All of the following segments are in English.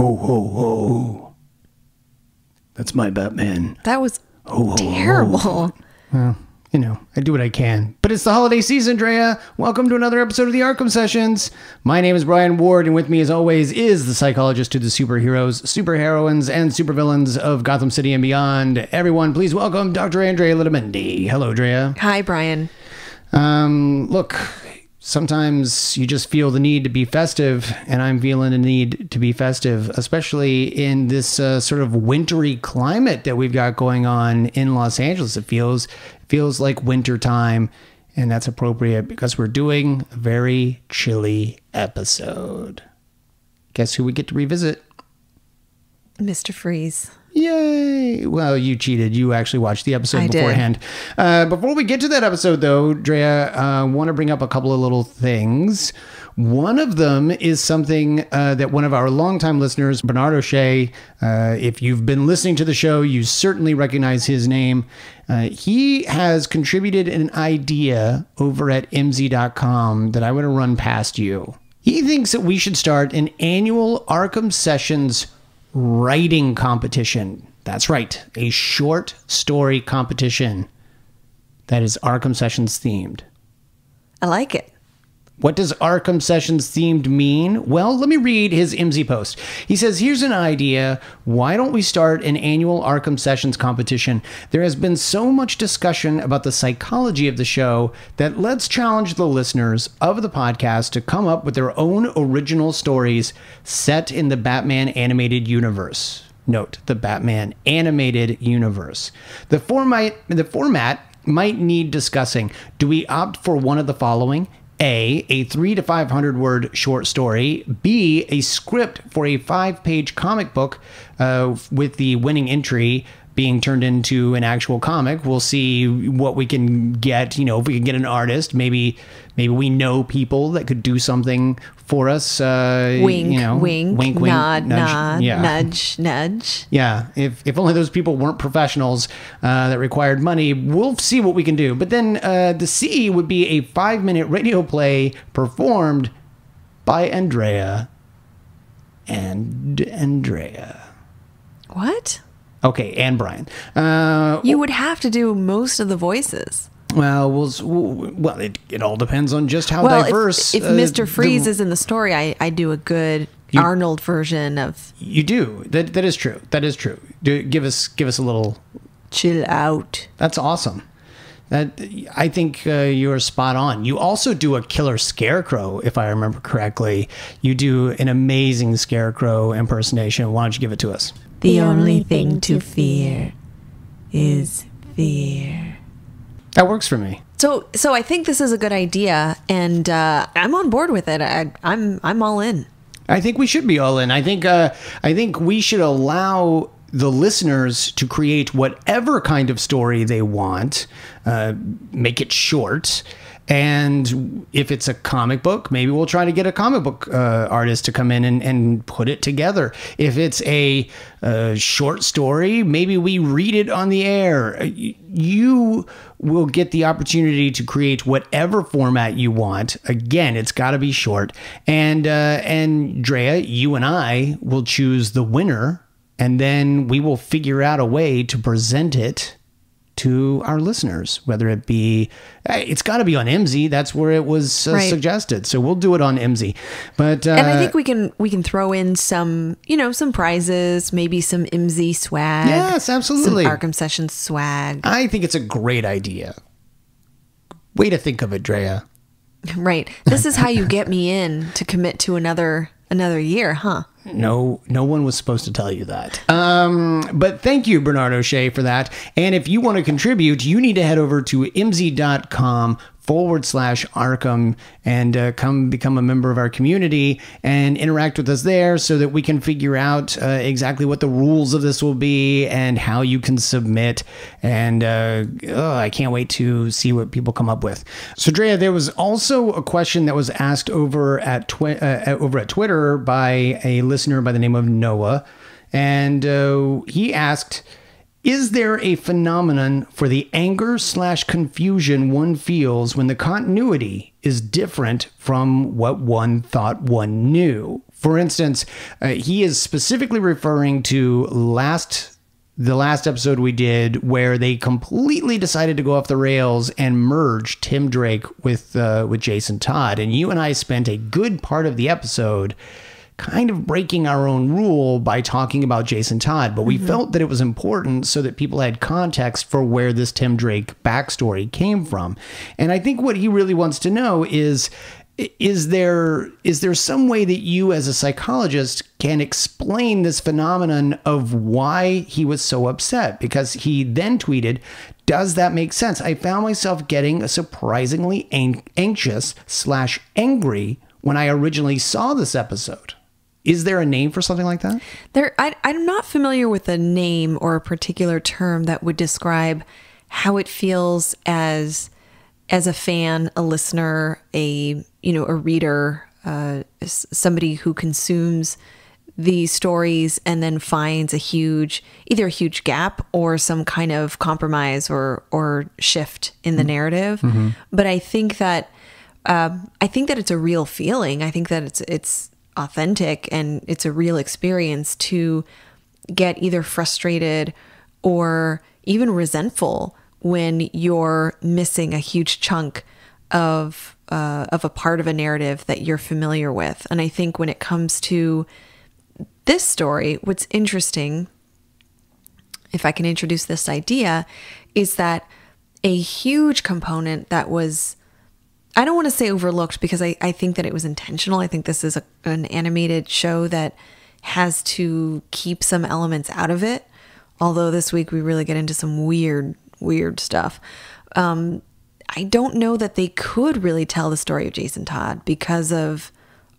Ho, ho, ho. That's my Batman. That was Ho, terrible. Ho, ho. Well, you know, I do what I can. But it's the holiday season, Drea. Welcome to another episode of the Arkham Sessions. My name is Brian Ward, and with me, as always, is the psychologist to the superheroes, superheroines, and supervillains of Gotham City and beyond. Everyone, please welcome Dr. Andrea Litamendi. Hello, Drea. Hi, Brian. Look, sometimes you just feel the need to be festive, and I'm feeling the need to be festive, especially in this sort of wintry climate that we've got going on in Los Angeles. It feels like winter time, and that's appropriate because we're doing a very chilly episode. Guess who we get to revisit? Mr. Freeze. Yay! Well, you cheated. You actually watched the episode I beforehand. Before we get to that episode, though, Drea, I want to bring up a couple of little things. One of them is something that one of our longtime listeners, Bernard O'Shea, if you've been listening to the show, you certainly recognize his name. He has contributed an idea over at mz.com that I want to run past you. He thinks that we should start an annual Arkham Sessions writing competition. That's right, a short story competition that is Arkham Sessions themed. I like it. What does Arkham Sessions themed mean? Well, let me read his MZ post. He says, here's an idea. Why don't we start an annual Arkham Sessions competition? There has been so much discussion about the psychology of the show that let's challenge the listeners of the podcast to come up with their own original stories set in the Batman animated universe. Note, the Batman animated universe. The format might need discussing. Do we opt for one of the following? A 300 to 500 word short story. B, a script for a 5-page comic book with the winning entry being turned into an actual comic. We'll see what we can get. You know, if we can get an artist, maybe we know people that could do something for us. Wink, you know, wink, wink, nod, nudge, nod, yeah. nudge, nudge. Yeah, if only those people weren't professionals that required money, we'll see what we can do. But then the C would be a 5-minute radio play performed by Andrea and Andrea. What? Okay, and Brian. You would have to do most of the voices. Well, it all depends on just how diverse. If Mr. Freeze is in the story, I do a good Arnold version of. You do. That is true. That is true. Give us a little. Chill out. That's awesome. I think you're spot on. You also do a killer Scarecrow, if I remember correctly. You do an amazing Scarecrow impersonation. Why don't you give it to us? The only thing to fear is fear. That works for me. So I think this is a good idea, and I'm on board with it. I'm all in. I think we should be all in. I think we should allow the listeners to create whatever kind of story they want, make it short. And if it's a comic book, maybe we'll try to get a comic book artist to come in and put it together. If it's a short story, maybe we read it on the air. You will get the opportunity to create whatever format you want. Again, it's got to be short. And Drea, you and I will choose the winner, and then we will figure out a way to present it to our listeners, whether it be, it's got to be on MZ. That's where it was suggested. So we'll do it on MZ. But and I think we can throw in some, some prizes, maybe some MZ swag. Yes, absolutely. Some Arkham Sessions swag. I think it's a great idea. Way to think of it, Drea. Right. This is how you get me in to commit to another year, huh? No one was supposed to tell you that. But thank you, Bernard O'Shea, for that. And if you want to contribute, you need to head over to mz.com/Arkham and come become a member of our community and interact with us there so that we can figure out exactly what the rules of this will be and how you can submit. And I can't wait to see what people come up with. So, Drea, there was also a question that was asked over at Twitter by a listener by the name of Noah. And he asked, is there a phenomenon for the anger/confusion one feels when the continuity is different from what one thought one knew? For instance, he is specifically referring to the last episode we did where they completely decided to go off the rails and merge Tim Drake with Jason Todd. And you and I spent a good part of the episode kind of breaking our own rule by talking about Jason Todd, but we felt that it was important so that people had context for where this Tim Drake backstory came from. And I think what he really wants to know is there some way that you as a psychologist can explain this phenomenon of why he was so upset? Because he then tweeted, "Does that make sense? I found myself getting surprisingly anxious/angry when I originally saw this episode." Is there a name for something like that? I'm not familiar with a name or a particular term that would describe how it feels as a fan, a listener, a reader, somebody who consumes the stories and then finds either a huge gap or some kind of compromise or shift in the narrative. But I think that it's a real feeling. I think that it's authentic and it's a real experience to get either frustrated or even resentful when you're missing a huge chunk of a part of a narrative that you're familiar with. And I think when it comes to this story, what's interesting, if I can introduce this idea, is that a huge component that was, I don't want to say overlooked because I think that it was intentional. I think this is an animated show that has to keep some elements out of it. Although this week we really get into some weird stuff. I don't know that they could really tell the story of Jason Todd because of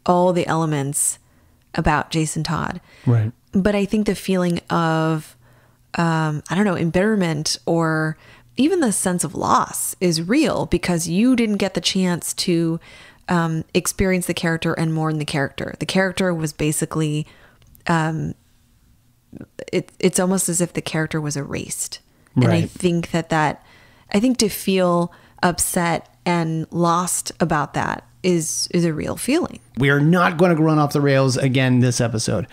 all the elements about Jason Todd. Right. But I think the feeling of, embitterment or even the sense of loss is real because you didn't get the chance to experience the character and mourn the character. The character was basically, it's almost as if the character was erased. Right. And I think I think to feel upset and lost about that is a real feeling. We are not going to run off the rails again this episode.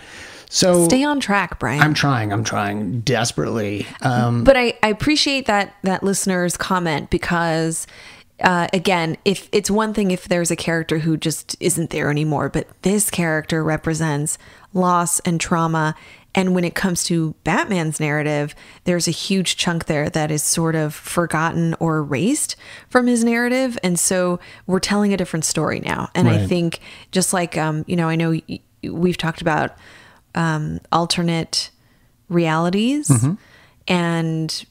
So stay on track, Brian. I'm trying desperately. But I appreciate that listener's comment because, again, if it's one thing if there's a character who just isn't there anymore, but this character represents loss and trauma. And when it comes to Batman's narrative, there's a huge chunk there that is sort of forgotten or erased from his narrative. And so we're telling a different story now. And Right. I think just like, I know we've talked about alternate realities and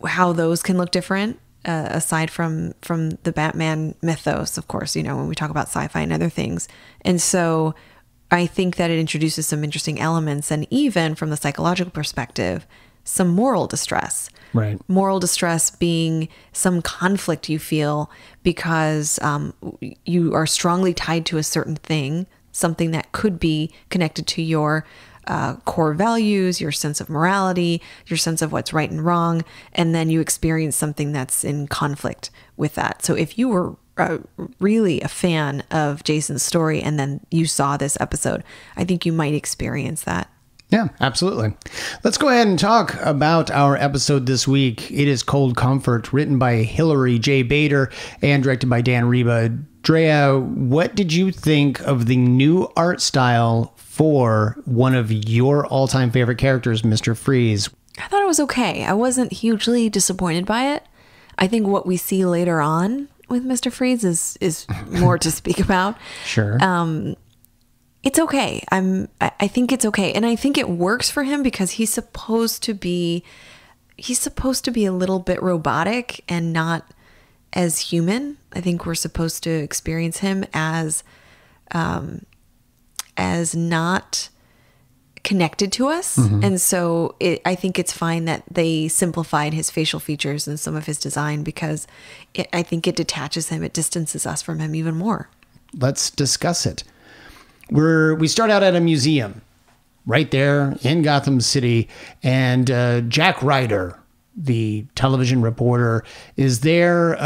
how those can look different aside from the Batman mythos, of course, when we talk about sci-fi and other things. And so I think that it introduces some interesting elements and even from the psychological perspective, some moral distress. Right. Moral distress being some conflict you feel because you are strongly tied to a certain thing, something that could be connected to your core values, your sense of morality, your sense of what's right and wrong, and then you experience something that's in conflict with that. So if you were really a fan of Jason's story and then you saw this episode, I think you might experience that. Yeah, absolutely. Let's go ahead and talk about our episode this week. It is Cold Comfort, written by Hilary J. Bader and directed by Dan Reba. Drea, what did you think of the new art style for one of your all-time favorite characters, Mr. Freeze? I thought it was okay. I wasn't hugely disappointed by it. I think what we see later on with Mr. Freeze is more to speak about. Sure. It's okay. I think it's okay. And I think it works for him because he's supposed to be a little bit robotic and not as human. I think we're supposed to experience him as not connected to us. And so I think it's fine that they simplified his facial features and some of his design because I think it detaches him. It distances us from him even more. Let's discuss it. We start out at a museum right there in Gotham City, and Jack Ryder the television reporter, is there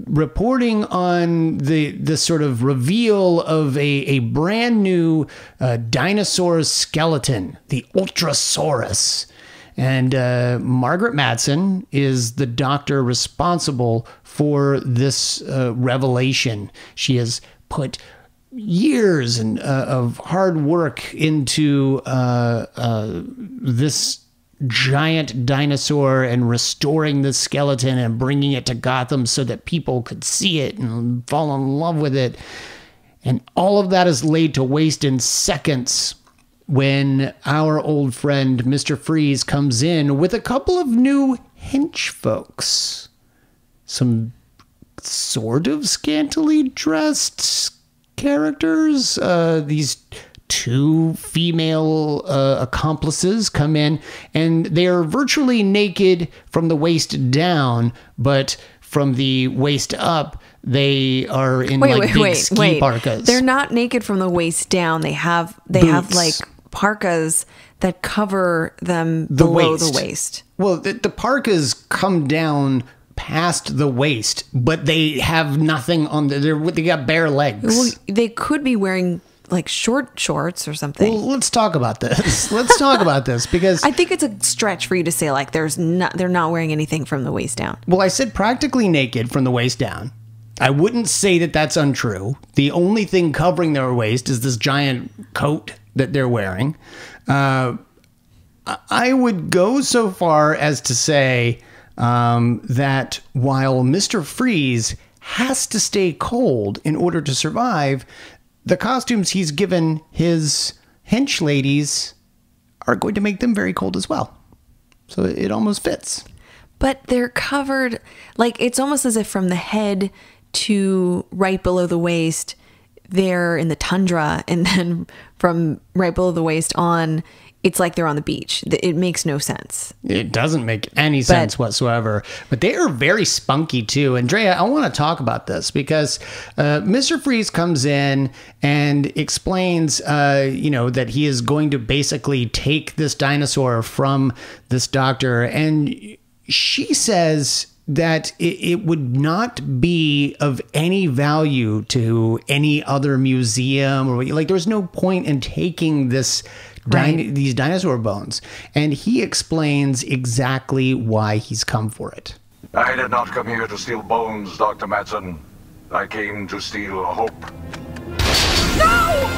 reporting on the sort of reveal of a brand new dinosaur skeleton, the Ultrasaurus. And Margaret Madsen is the doctor responsible for this revelation. She has put years of hard work into this giant dinosaur and restoring the skeleton and bringing it to Gotham so that people could see it and fall in love with it. And all of that is laid to waste in seconds when our old friend Mr. Freeze comes in with a couple of new hench folks. Some sort of scantily dressed characters. These two female accomplices come in, and they're virtually naked from the waist down, but from the waist up, they are in big ski parkas. They're not naked from the waist down. They have like parkas that cover them below the waist. Well, the parkas come down past the waist, but they have nothing on they got bare legs. Well, they could be wearing like short shorts or something. Well, let's talk about this. Let's talk about this, because I think it's a stretch for you to say like they're not wearing anything from the waist down. Well, I said practically naked from the waist down. I wouldn't say that that's untrue. The only thing covering their waist is this giant coat that they're wearing. I would go so far as to say that while Mr. Freeze has to stay cold in order to survive, the costumes he's given his hench ladies are going to make them very cold as well. So it almost fits. But they're covered, like it's almost as if from the head to right below the waist, they're in the tundra, and then from right below the waist on, it's like they're on the beach. It makes no sense. It doesn't make any sense whatsoever. But they are very spunky too. And Drea, I want to talk about this because Mr. Freeze comes in and explains, that he is going to basically take this dinosaur from this doctor. And she says that it would not be of any value to any other museum, or like there's no point in taking this these dinosaur bones. And he explains exactly why he's come for it. I did not come here to steal bones, Dr. Madsen. I came to steal hope. No!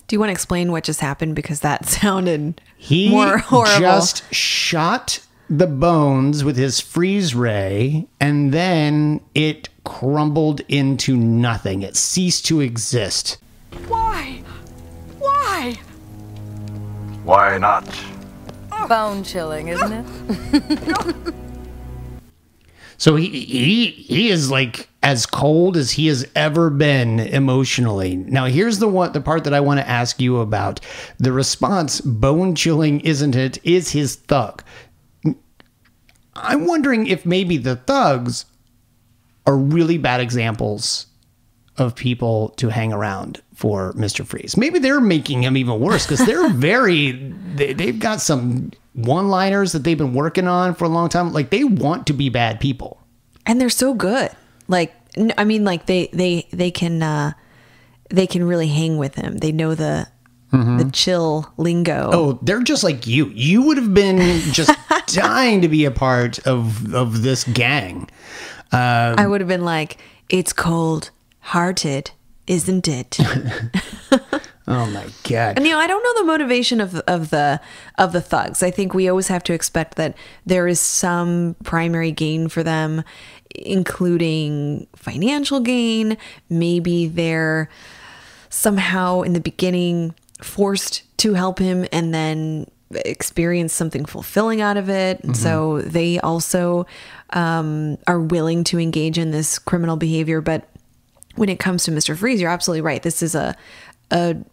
Do you want to explain what just happened? Because that sounded more horrible. He just shot the bones with his freeze ray, and then it crumbled into nothing. It ceased to exist. Why? Why? Why not? Bone chilling, isn't it? So he is like as cold as he has ever been emotionally. Now here's the part that I want to ask you about. The response, bone chilling, isn't it, is his thug. I'm wondering if maybe the thugs are really bad examples of people to hang around for Mr. Freeze. Maybe they're making him even worse because they're they've got some one-liners that they've been working on for a long time. Like they want to be bad people. And they're so good. Like, I mean, like they can really hang with him. They know the chill lingo. Oh, they're just like you. You would have been just dying to be a part of this gang. I would have been like, it's cold-hearted, isn't it? Oh my God. And I don't know the motivation of the thugs. I think we always have to expect that there is some primary gain for them, including financial gain. Maybe they're somehow in the beginning forced to help him and then experience something fulfilling out of it. And so they also are willing to engage in this criminal behavior. But when it comes to Mr. Freeze, you're absolutely right. This is a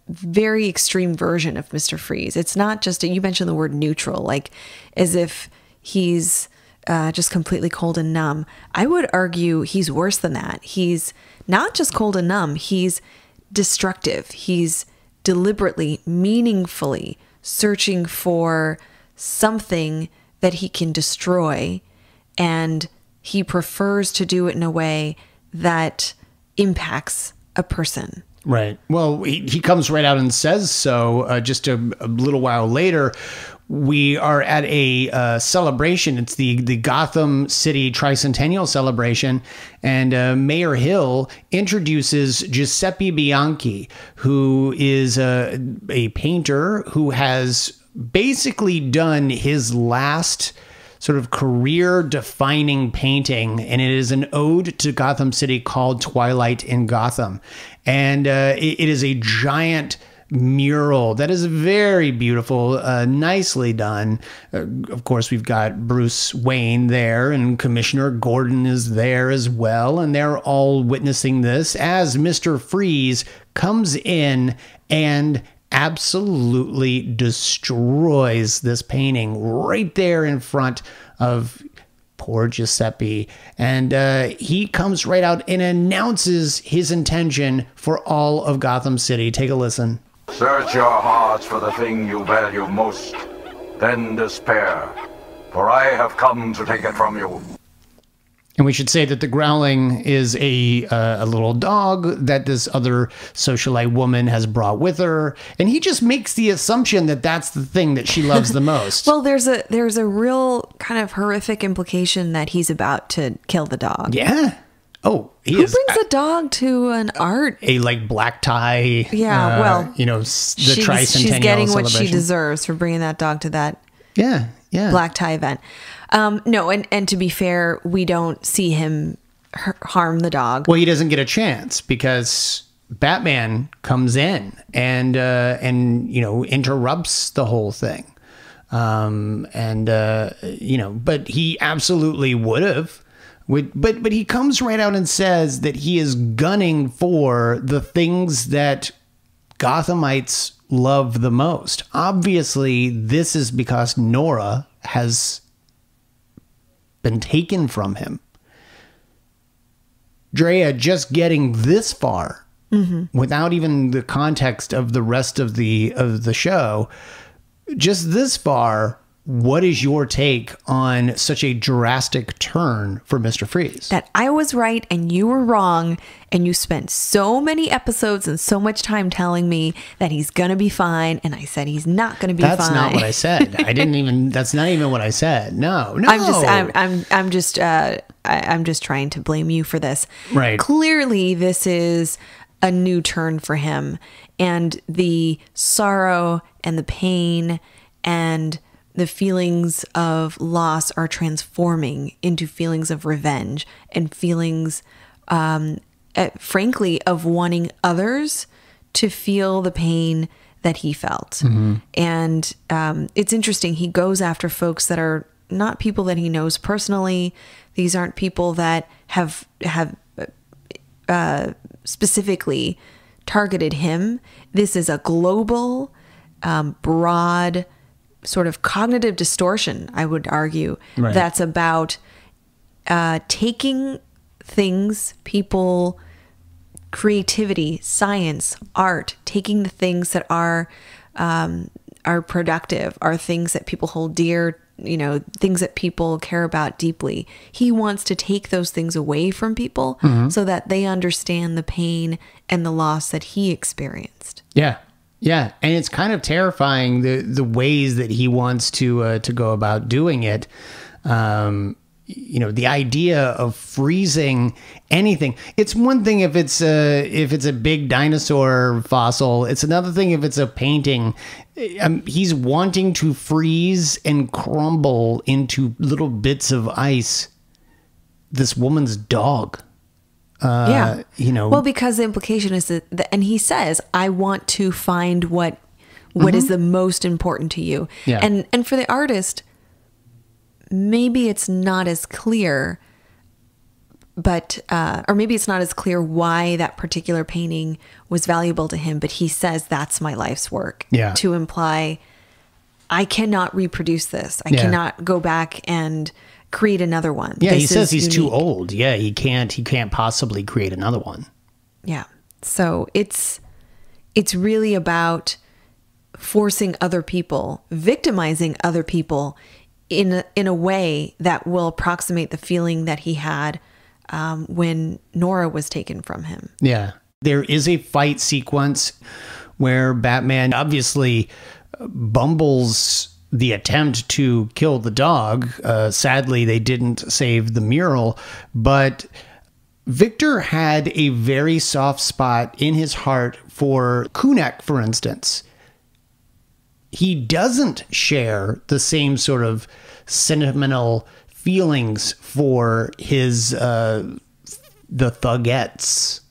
very extreme version of Mr. Freeze. It's not just you mentioned the word neutral, like as if he's just completely cold and numb. I would argue he's worse than that. He's not just cold and numb. He's destructive. He's deliberately, meaningfully searching for something that he can destroy, and he prefers to do it in a way that impacts a person. Right. Well, he comes right out and says so. Just a little while later, we are at a celebration. It's the Gotham City Tricentennial celebration, and Mayor Hill introduces Giuseppe Bianchi, who is a painter who has basically done his last sort of career-defining painting, and it is an ode to Gotham City called Twilight in Gotham. And it is a giant mural that is very beautiful, nicely done. Of course, we've got Bruce Wayne there, and Commissioner Gordon is there as well, and they're all witnessing this as Mr. Freeze comes in and absolutely destroys this painting right there in front of poor Giuseppe. And he comes right out and announces his intention for all of Gotham City. Take a listen. Search your hearts for the thing you value most, then despair, for I have come to take it from you. And we should say that the Growling is a little dog that this other socialite woman has brought with her, and he just makes the assumption that that's the thing that she loves the most. Well, there's a real kind of horrific implication that he's about to kill the dog. Yeah. Oh, Who brings a dog to an art? A like black tie. Yeah. Well, you know, the Tricentennial she's getting what she celebration. deserves for bringing that dog to that. Yeah. Black tie event. No, and to be fair, we don't see him harm the dog. Well, he doesn't get a chance because Batman comes in and you know, interrupts the whole thing. You know, but he absolutely would have. But he comes right out and says that he is gunning for the things that Gothamites love the most. Obviously, this is because Nora has been taken from him. Drea just getting this far, without even the context of the rest of the show, just this far. What is your take on such a drastic turn for Mr. Freeze? That I was right and you were wrong, and you spent so many episodes and so much time telling me that he's gonna be fine, and I said he's not gonna be fine. That's not what I said. I didn't even. That's not even what I said. No. I'm just trying to blame you for this. Right. Clearly, this is a new turn for him, and the sorrow and the pain and the feelings of loss are transforming into feelings of revenge and feelings, frankly, of wanting others to feel the pain that he felt. And it's interesting. He goes after folks that are not people that he knows personally. These aren't people that have specifically targeted him. This is a global, broad sort of cognitive distortion, I would argue, right, that's about taking things, people, creativity, science, art, taking the things that are productive, are things that people hold dear, you know, things that people care about deeply. He wants to take those things away from people so that they understand the pain and the loss that he experienced. Yeah. Yeah, and it's kind of terrifying the ways that he wants to go about doing it. You know, the idea of freezing anything. It's one thing if it's a big dinosaur fossil. It's another thing if it's a painting. He's wanting to freeze and crumble into little bits of ice this woman's dog. Yeah. You know, well, because the implication is that, and he says, I want to find what is the most important to you. Yeah. And for the artist, maybe it's not as clear, but, or maybe it's not as clear why that particular painting was valuable to him, but he says that's my life's work. Yeah. To imply, I cannot reproduce this. I cannot go back and create another one. Yeah, he says he's unique. too old. Yeah, he can't possibly create another one. Yeah. So it's really about forcing other people, victimizing other people in a way that will approximate the feeling that he had when Nora was taken from him. Yeah. There is a fight sequence where Batman obviously bumbles the attempt to kill the dog. Sadly, they didn't save the mural, but Victor had a very soft spot in his heart for Kunek, for instance. He doesn't share the same sort of sentimental feelings for his the thugettes.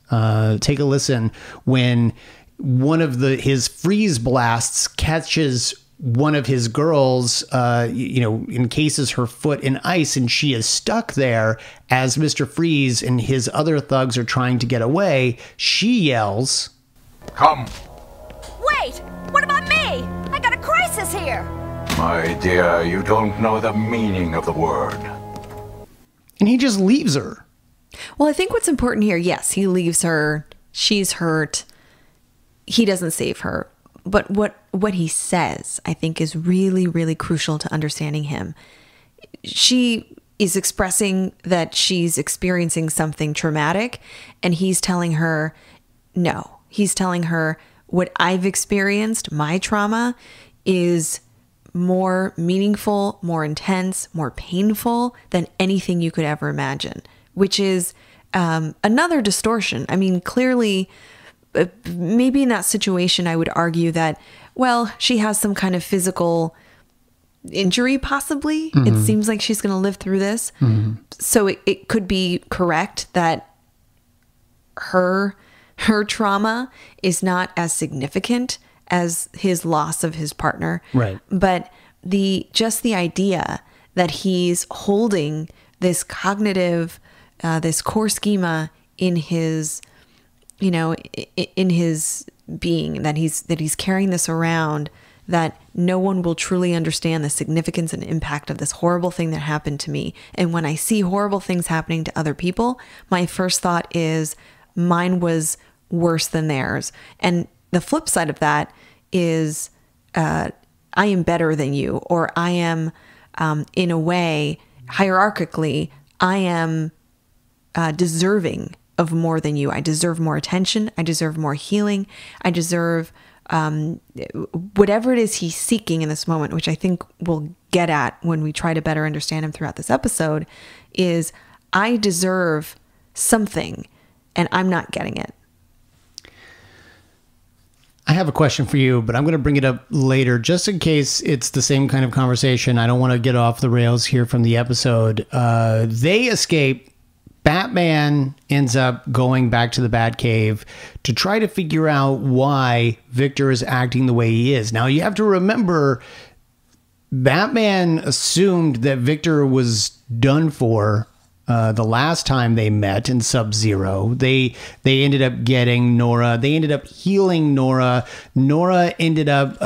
Take a listen when one of his freeze blasts catches one of his girls, encases her foot in ice, and she is stuck there as Mr. Freeze and his other thugs are trying to get away. She yells, Come, Wait! What about me? I got a crisis here! my dear, you don't know the meaning of the word. and he just leaves her. Well, I think what's important here, yes, he leaves her. She's hurt. He doesn't save her. But what he says, I think, is really, really crucial to understanding him. She is expressing that she's experiencing something traumatic, and he's telling her, no. He's telling her, what I've experienced, my trauma, is more meaningful, more intense, more painful than anything you could ever imagine, which is another distortion. I mean, clearly, maybe in that situation, I would argue that, well, she has some kind of physical injury, possibly. It seems like she's going to live through this. So it could be correct that her trauma is not as significant as his loss of his partner. Right. But just the idea that he's holding this cognitive, this core schema in his, in his being, that he's carrying this around, that no one will truly understand the significance and impact of this horrible thing that happened to me. And when I see horrible things happening to other people, my first thought is mine was worse than theirs. And the flip side of that is I am better than you, or I am, in a way, hierarchically, I am deserving of more than you. I deserve more attention. I deserve more healing. I deserve whatever it is he's seeking in this moment, which I think we'll get at when we try to better understand him throughout this episode, is I deserve something and I'm not getting it. I have a question for you, but I'm going to bring it up later just in case it's the same kind of conversation. I don't want to get off the rails here from the episode. They escape. Batman ends up going back to the Batcave to try to figure out why Victor is acting the way he is. Now, you have to remember, Batman assumed that Victor was done for the last time they met in Sub-Zero. They ended up getting Nora. They ended up healing Nora. Nora ended up,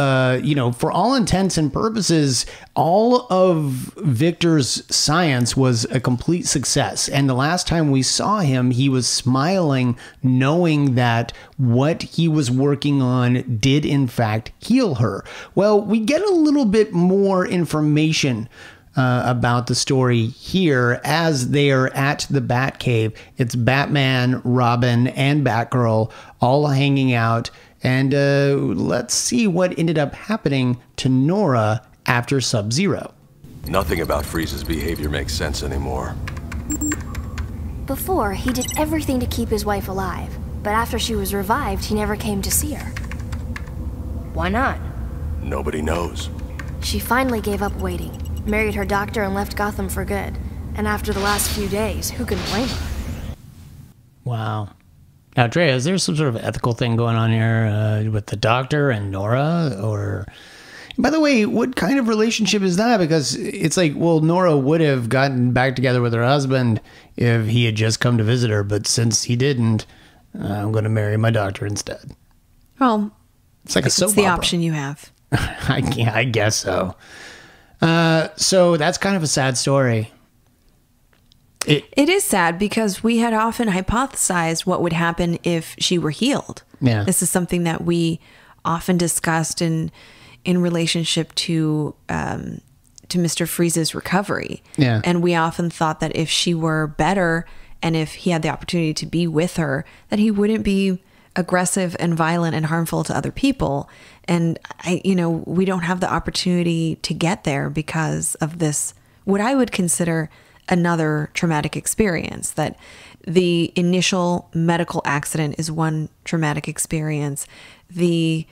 for all intents and purposes, all of Victor's science was a complete success. And the last time we saw him, he was smiling, knowing that what he was working on did, in fact, heal her. Well, we get a little bit more information about the story here as they are at the Batcave. It's Batman, Robin, and Batgirl all hanging out. And let's see what ended up happening to Nora after Sub-Zero. Nothing about Freeze's behavior makes sense anymore. Before, he did everything to keep his wife alive, but after she was revived, he never came to see her. Why not? Nobody knows. She finally gave up waiting, married her doctor, and left Gotham for good. And after the last few days, who can blame her? Wow. Now, Drea, is there some sort of ethical thing going on here with the doctor and Nora? Or, by the way, what kind of relationship is that? Because it's like, well, Nora would have gotten back together with her husband if he had just come to visit her. But since he didn't, I'm going to marry my doctor instead. Well, it's like a soap it's the opera. option you have. I guess so. So that's kind of a sad story. It is sad because we had often hypothesized what would happen if she were healed. Yeah. This is something that we often discussed in relationship to Mr. Freeze's recovery. Yeah. And we often thought that if she were better and if he had the opportunity to be with her, that he wouldn't be aggressive and violent and harmful to other people. And we don't have the opportunity to get there because of this, what I would consider another traumatic experience. That the initial medical accident is one traumatic experience. The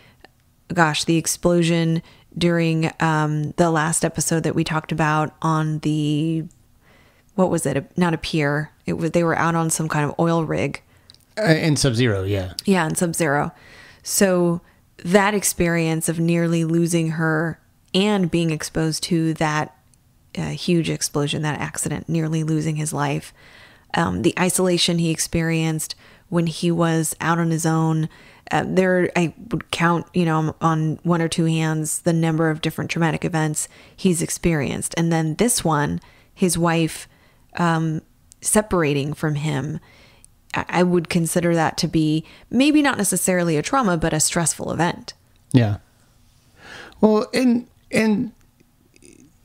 explosion during the last episode that we talked about on the, what was it? Not a pier. They were out on some kind of oil rig. In Sub-Zero, yeah. Yeah, in Sub-Zero. So that experience of nearly losing her and being exposed to that huge explosion, that accident, nearly losing his life, the isolation he experienced when he was out on his own. I would count, on one or two hands, the number of different traumatic events he's experienced. And then this one, his wife separating from him, I would consider that to be maybe not necessarily a trauma, but a stressful event. Yeah. Well, and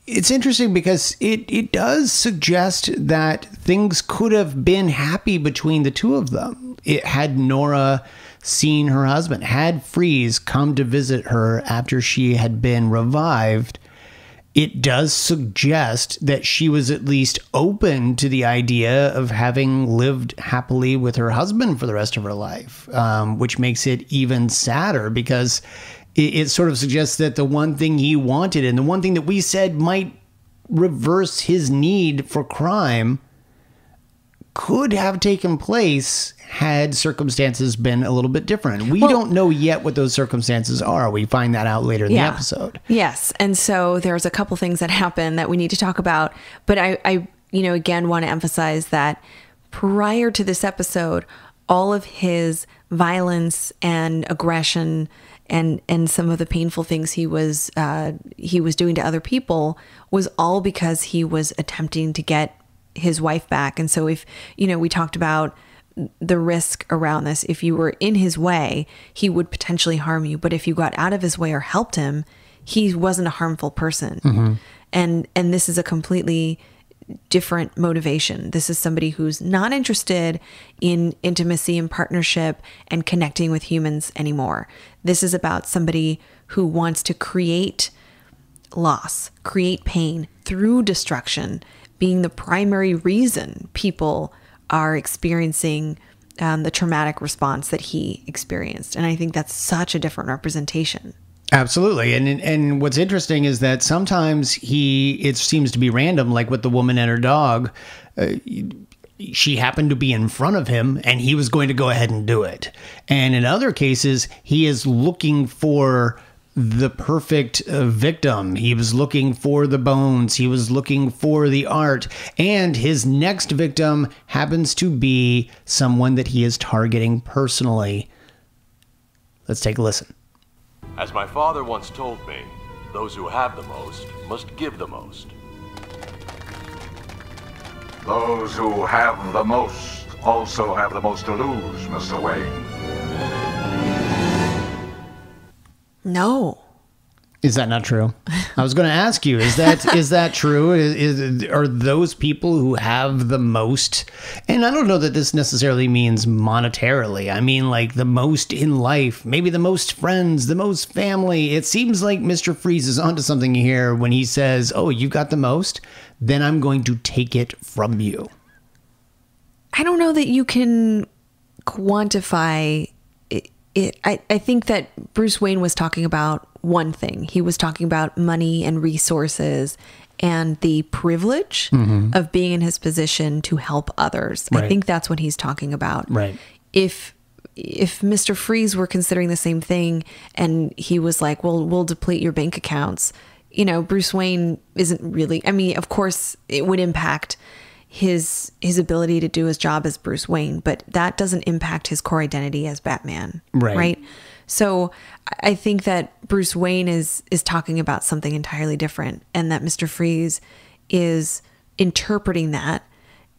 it's interesting because it does suggest that things could have been happy between the two of them. It had Nora seen her husband, had Freeze come to visit her after she had been revived. It does suggest that she was at least open to the idea of having lived happily with her husband for the rest of her life, which makes it even sadder because it sort of suggests that the one thing he wanted and the one thing that we said might reverse his need for crime could have taken place had circumstances been a little bit different. We don't know yet what those circumstances are. We find that out later in the episode. Yes. And so there's a couple things that happen that we need to talk about. But I again, want to emphasize that prior to this episode, all of his violence and aggression and some of the painful things he was doing to other people was all because he was attempting to get his wife back. And so if, we talked about the risk around this, if you were in his way, he would potentially harm you. But if you got out of his way or helped him, he wasn't a harmful person. Mm-hmm. And this is a completely different motivation. This is somebody who's not interested in intimacy and partnership and connecting with humans anymore. This is about somebody who wants to create loss, create pain through destruction, being the primary reason people are experiencing the traumatic response that he experienced. And I think that's such a different representation. Absolutely. And what's interesting is that sometimes it seems to be random, like with the woman and her dog. She happened to be in front of him and he was going to go ahead and do it. And in other cases, he is looking for the perfect victim. He was looking for the bones. He was looking for the art. And his next victim happens to be someone that he is targeting personally. Let's take a listen. As my father once told me, those who have the most must give the most. Those who have the most also have the most to lose, Mr. Wayne. No. Is that not true? I was going to ask you, is that true? Are those people who have the most, and I don't know that this necessarily means monetarily. I mean, like the most in life, maybe the most friends, the most family. It seems like Mr. Freeze is onto something here when he says, oh, you've got the most, then I'm going to take it from you. I don't know that you can quantify I think that Bruce Wayne was talking about one thing. He was talking about money and resources and the privilege of being in his position to help others. Right. I think that's what he's talking about. Right. If Mr. Freeze were considering the same thing and he was like, well, we'll deplete your bank accounts, Bruce Wayne isn't really, I mean, of course it would impact his ability to do his job as Bruce Wayne, but that doesn't impact his core identity as Batman. Right. So I think that Bruce Wayne is talking about something entirely different, and that Mr. Freeze is interpreting that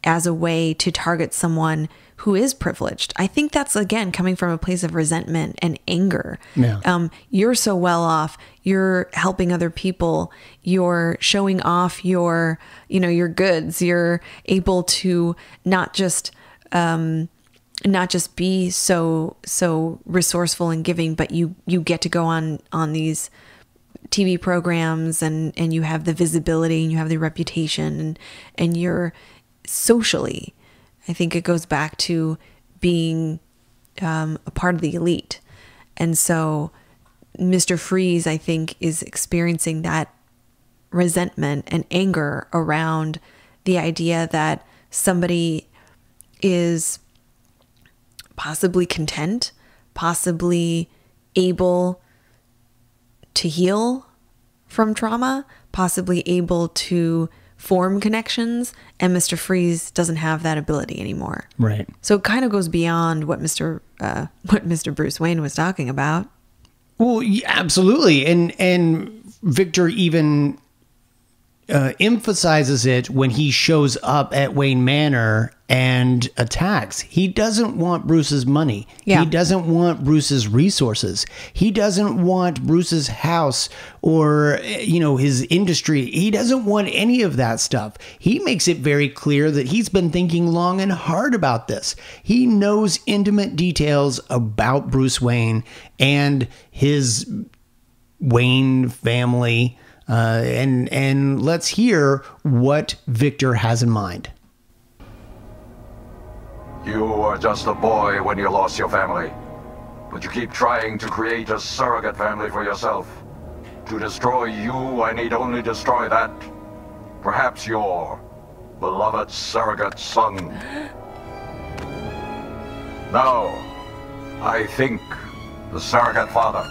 as a way to target someone who is privileged. I think that's, again, coming from a place of resentment and anger. Yeah. You're so well off. You're helping other people. You're showing off your goods. You're able to not just be so resourceful and giving, but you get to go on these TV programs and you have the visibility and you have the reputation and you're socially, I think it goes back to being a part of the elite. And so Mr. Freeze, I think, is experiencing that resentment and anger around the idea that somebody is possibly content, possibly able to heal from trauma, possibly able to form connections, and Mr. Freeze doesn't have that ability anymore. Right. So it kind of goes beyond what Mr. Bruce Wayne was talking about. Well, yeah, absolutely. And Victor even emphasizes it when he shows up at Wayne Manor and attacks. He doesn't want Bruce's money. Yeah. He doesn't want Bruce's resources. He doesn't want Bruce's house or, his industry. He doesn't want any of that stuff. He makes it very clear that he's been thinking long and hard about this. He knows intimate details about Bruce Wayne and his Wayne family. And let's hear what Victor has in mind. You were just a boy when you lost your family, but you keep trying to create a surrogate family for yourself. To destroy you, I need only destroy that. Perhaps your beloved surrogate son. Now, I think the surrogate father.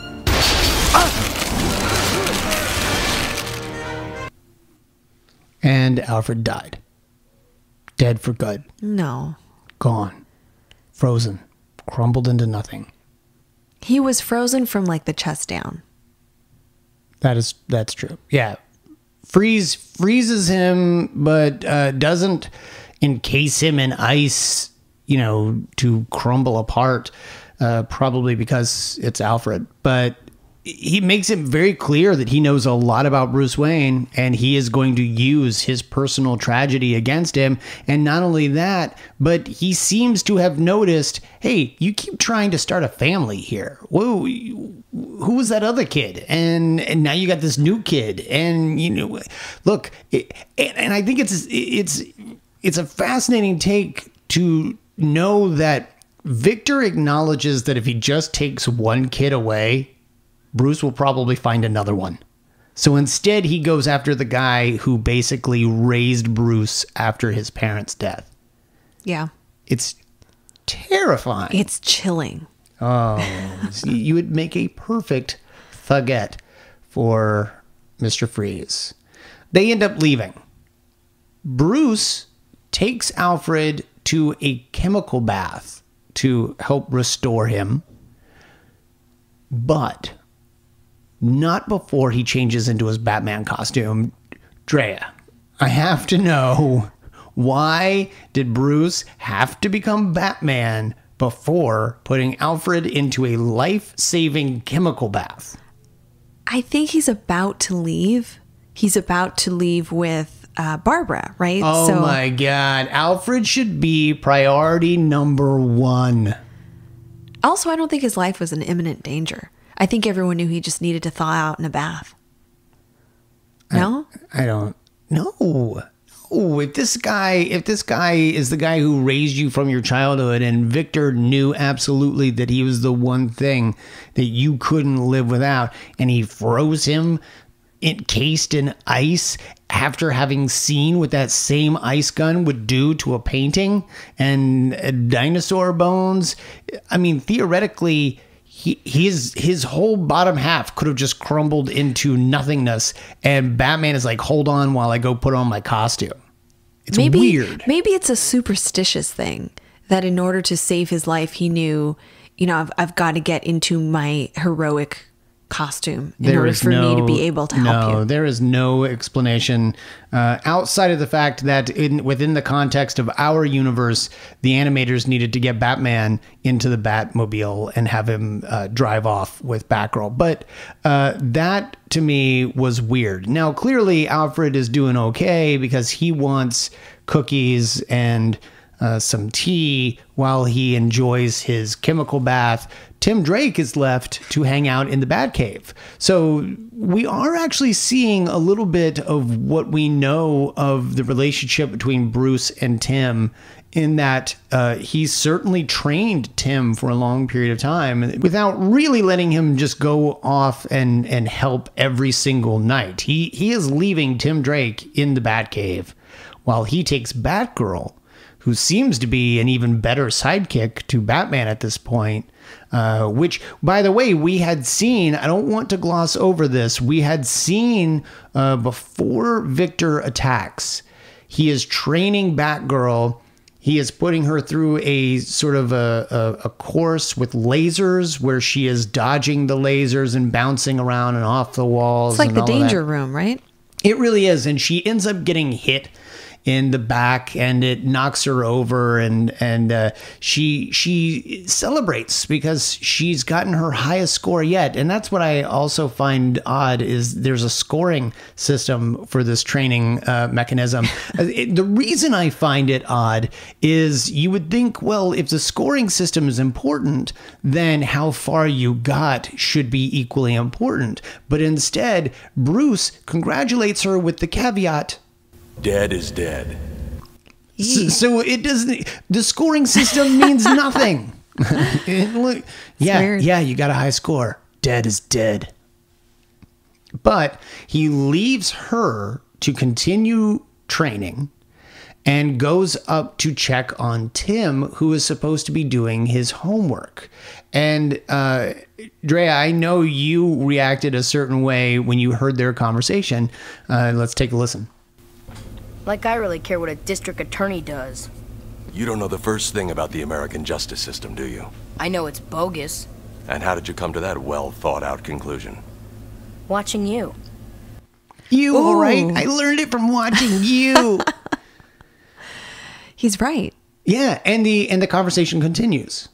And Alfred died. Dead for good. No. Gone. Frozen. Crumbled into nothing. He was frozen from like the chest down. That's true. Yeah. Freezes him, but doesn't encase him in ice, to crumble apart, probably because it's Alfred. But he makes it very clear that he knows a lot about Bruce Wayne, and he is going to use his personal tragedy against him. And not only that, but he seems to have noticed, hey, you keep trying to start a family here. Whoa, who was that other kid? And now you got this new kid. And, look, and I think it's a fascinating take to know that Victor acknowledges that if he just takes one kid away, Bruce will probably find another one. So instead, he goes after the guy who basically raised Bruce after his parents' death. Yeah. It's terrifying. It's chilling. Oh, you would make a perfect thugette for Mr. Freeze. They end up leaving. Bruce takes Alfred to a chemical bath to help restore him, but not before he changes into his Batman costume. Drea, I have to know, why did Bruce have to become Batman before putting Alfred into a life-saving chemical bath? I think he's about to leave. He's about to leave with Barbara, right? Oh my God. Alfred should be priority number one. Also, I don't think his life was in imminent danger. I think everyone knew he just needed to thaw out in a bath. No? I don't know. No, if this guy is the guy who raised you from your childhood, and Victor knew absolutely that he was the one thing that you couldn't live without, and he froze him encased in ice after having seen what that same ice gun would do to a painting and dinosaur bones. I mean, theoretically, his whole bottom half could have just crumbled into nothingness, and Batman is like, hold on while I go put on my costume. It's weird. Maybe it's a superstitious thing that in order to save his life, he knew, I've got to get into my heroic costume in order for me to be able to help you. There is no explanation outside of the fact that within the context of our universe, the animators needed to get Batman into the Batmobile and have him drive off with Batgirl. But that, to me, was weird. Now, clearly, Alfred is doing okay because he wants cookies and some tea while he enjoys his chemical bath. Tim Drake is left to hang out in the Batcave. So we are actually seeing a little bit of what we know of the relationship between Bruce and Tim, in that he's certainly trained Tim for a long period of time without really letting him just go off and help every single night. He is leaving Tim Drake in the Batcave while he takes Batgirl, who seems to be an even better sidekick to Batman at this point, which, by the way, we had seen, I don't want to gloss over this, we had seen before Victor attacks, he is training Batgirl. He is putting her through a sort of a course with lasers where she is dodging the lasers and bouncing around and off the walls. It's like the danger room, right? It really is. And she ends up getting hit in the back and it knocks her over, and she celebrates because she's gotten her highest score yet. And that's what I also find odd, is there's a scoring system for this training mechanism. The reason I find it odd is you would think, well, if the scoring system is important, then how far you got should be equally important. But instead, Bruce congratulates her with the caveat, dead is dead. So it doesn't, the scoring system means nothing. Yeah, you got a high score. Dead is dead. But he leaves her to continue training and goes up to check on Tim, who is supposed to be doing his homework. And Drea, I know you reacted a certain way when you heard their conversation. Let's take a listen. Like I really care what a district attorney does. You don't know the first thing about the American justice system, do you? I know it's bogus. And how did you come to that well-thought-out conclusion? Watching you. You, all right? I learned it from watching you. He's right. Yeah, and the conversation continues.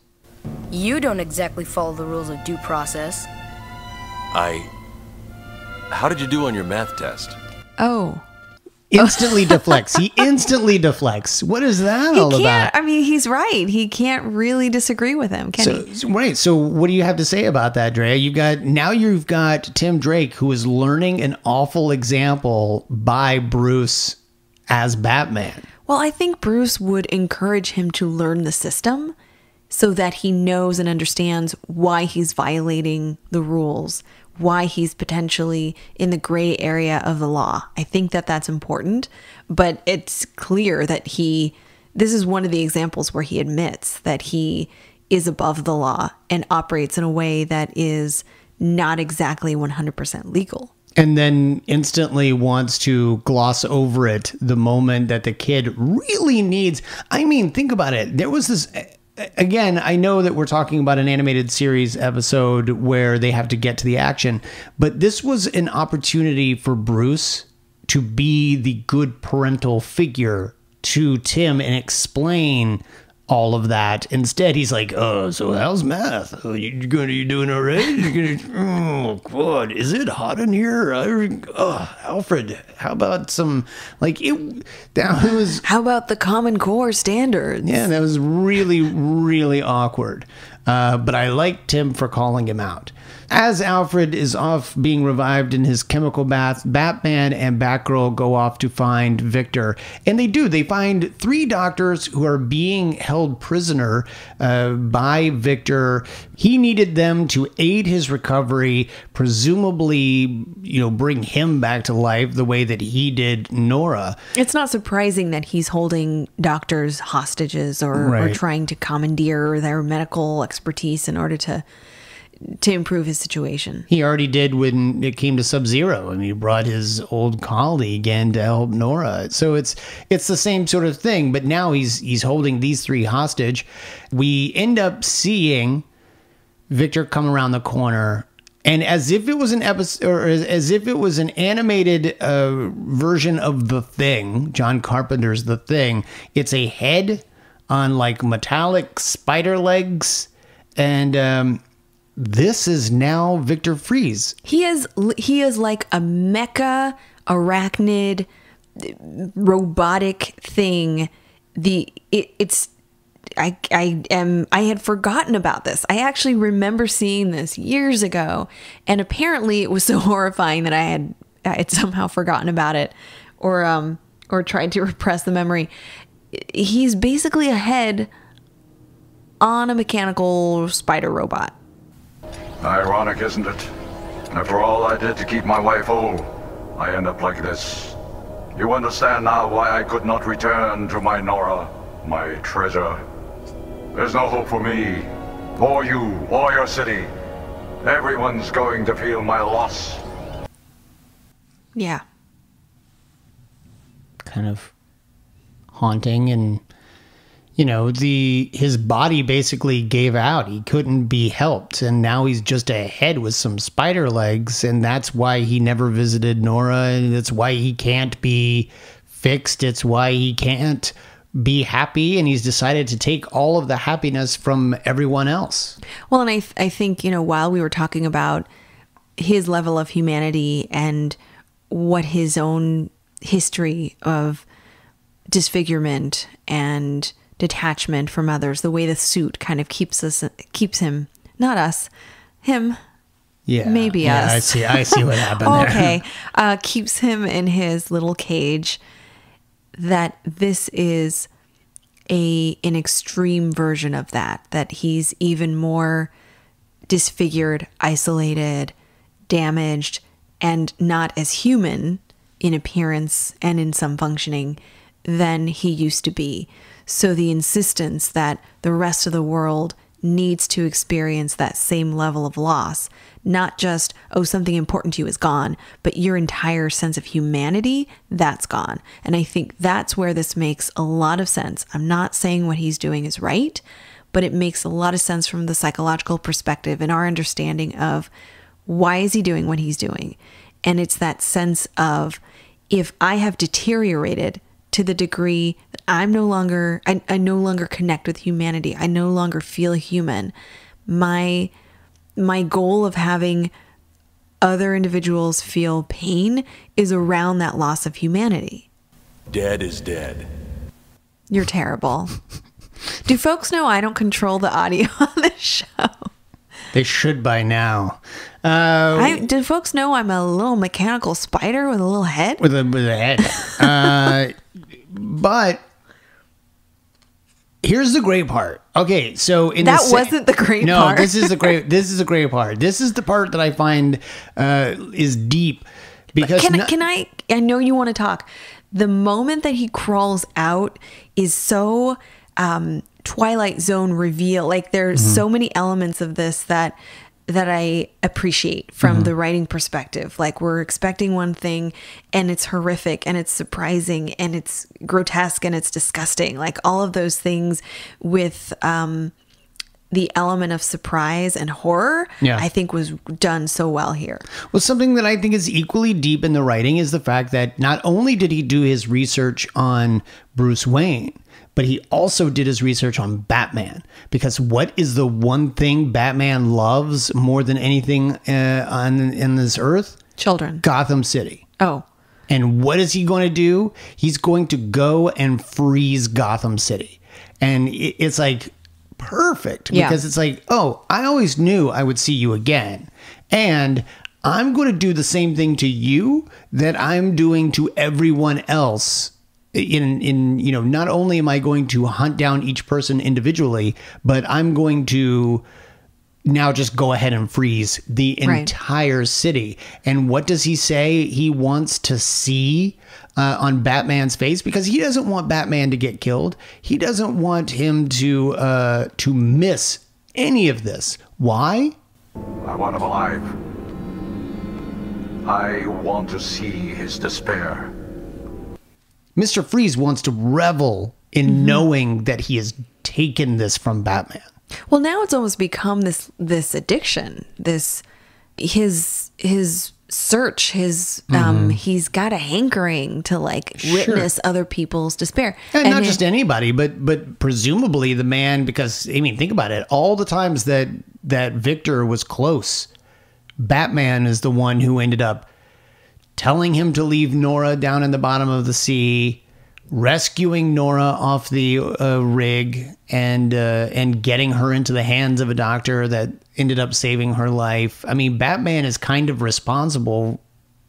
You don't exactly follow the rules of due process. How did you do on your math test? Oh. Instantly deflects. He instantly deflects. What is that all about? I mean, he's right. He can't really disagree with him, can he? Right. So what do you have to say about that, Drea? You've got Tim Drake, who is learning an awful example by Bruce as Batman. Well, I think Bruce would encourage him to learn the system so that he knows and understands why he's violating the rules, why he's potentially in the gray area of the law. I think that that's important, but it's clear that this is one of the examples where he admits that he is above the law and operates in a way that is not exactly 100% legal. And then instantly wants to gloss over it the moment that the kid really needs. I mean, think about it. There was this... Again, I know that we're talking about an animated series episode where they have to get to the action, but this was an opportunity for Bruce to be the good parental figure to Tim and explain all of that. Instead, he's like, "Oh, so how's math? Oh, you doing all right? Oh, God, is it hot in here? Alfred, how about some, how about the Common Core standards?" Yeah, that was really, really awkward. But I liked Tim for calling him out. As Alfred is off being revived in his chemical bath, Batman and Batgirl go off to find Victor. And they do. They find 3 doctors who are being held prisoner by Victor. He needed them to aid his recovery, presumably, bring him back to life the way that he did Nora. It's not surprising that he's holding doctors hostages or trying to commandeer their medical expertise in order to improve his situation. He already did when it came to Sub-Zero. I mean, he brought his old colleague in to help Nora. So it's the same sort of thing, but now he's holding these 3 hostage. We end up seeing Victor come around the corner And as if it was an episode, or as if it was an animated version of The Thing, John Carpenter's The Thing, it's a head on like metallic spider legs. And this is now Victor Fries. He is like a mecha arachnid robotic thing. I had forgotten about this. I actually remember seeing this years ago, and apparently it was so horrifying that I had somehow forgotten about it, or tried to repress the memory. He's basically a head on a mechanical spider robot. Ironic, isn't it? After all I did to keep my wife whole, I end up like this. You understand now why I could not return to my Nora, my treasure. There's no hope for me, or you, or your city. Everyone's going to feel my loss. Yeah. Kind of haunting, and his body basically gave out. He couldn't be helped, and now he's just a head with some spider legs, and that's why he never visited Nora, and that's why he can't be fixed. It's why he can't be happy, and he's decided to take all of the happiness from everyone else. Well, and I think, while we were talking about his level of humanity and what his own history of disfigurement and detachment from others, the way the suit kind of keeps him, not us, him. Yeah. Maybe us. I see what happened there. Okay. Keeps him in his little cage. That this is an extreme version of that he's even more disfigured, isolated, damaged, and not as human in appearance and in some functioning than he used to be. So the insistence that the rest of the world needs to experience that same level of loss, not just, oh, something important to you is gone, but your entire sense of humanity, that's gone. And I think that's where this makes a lot of sense. I'm not saying what he's doing is right, but it makes a lot of sense from the psychological perspective and our understanding of why is he doing what he's doing. And it's that sense of, if I have deteriorated to the degree that I no longer connect with humanity, I no longer feel human, my goal of having other individuals feel pain is around that loss of humanity. Dead is dead. You're terrible. Do folks know I don't control the audio on this show? They should by now. Do folks know I'm a little mechanical spider with a little head? With a head. But here's the great part. Okay, so wasn't the great part. No, this is the great part. This is the part that I find is deep, because I know you want to talk. The moment that he crawls out is so Twilight Zone reveal. Like, there's so many elements of this that I appreciate from the writing perspective. Like, we're expecting one thing and it's horrific and it's surprising and it's grotesque and it's disgusting. Like, all of those things with the element of surprise and horror, I think was done so well here. Well, something that I think is equally deep in the writing is the fact that not only did he do his research on Bruce Wayne, but he also did his research on Batman, because what is the one thing Batman loves more than anything in this earth? Children. Gotham City. Oh. And what is he going to do? He's going to go and freeze Gotham City. And it's like perfect, because it's like, oh, I always knew I would see you again. And I'm going to do the same thing to you that I'm doing to everyone else. Not only am I going to hunt down each person individually, but I'm going to now just go ahead and freeze the entire city. And what does he say he wants to see on Batman's face? Because he doesn't want Batman to get killed. He doesn't want him to miss any of this. Why? I want him alive. I want to see his despair. Mr. Freeze wants to revel in knowing that he has taken this from Batman. Well, now it's almost become this addiction, this his search, his he's got a hankering to like witness other people's despair, and not just anybody, but presumably the man, because I mean, think about it, all the times that Victor was close, Batman is the one who ended up telling him to leave Nora down in the bottom of the sea, rescuing Nora off the rig, and getting her into the hands of a doctor that ended up saving her life. I mean, Batman is kind of responsible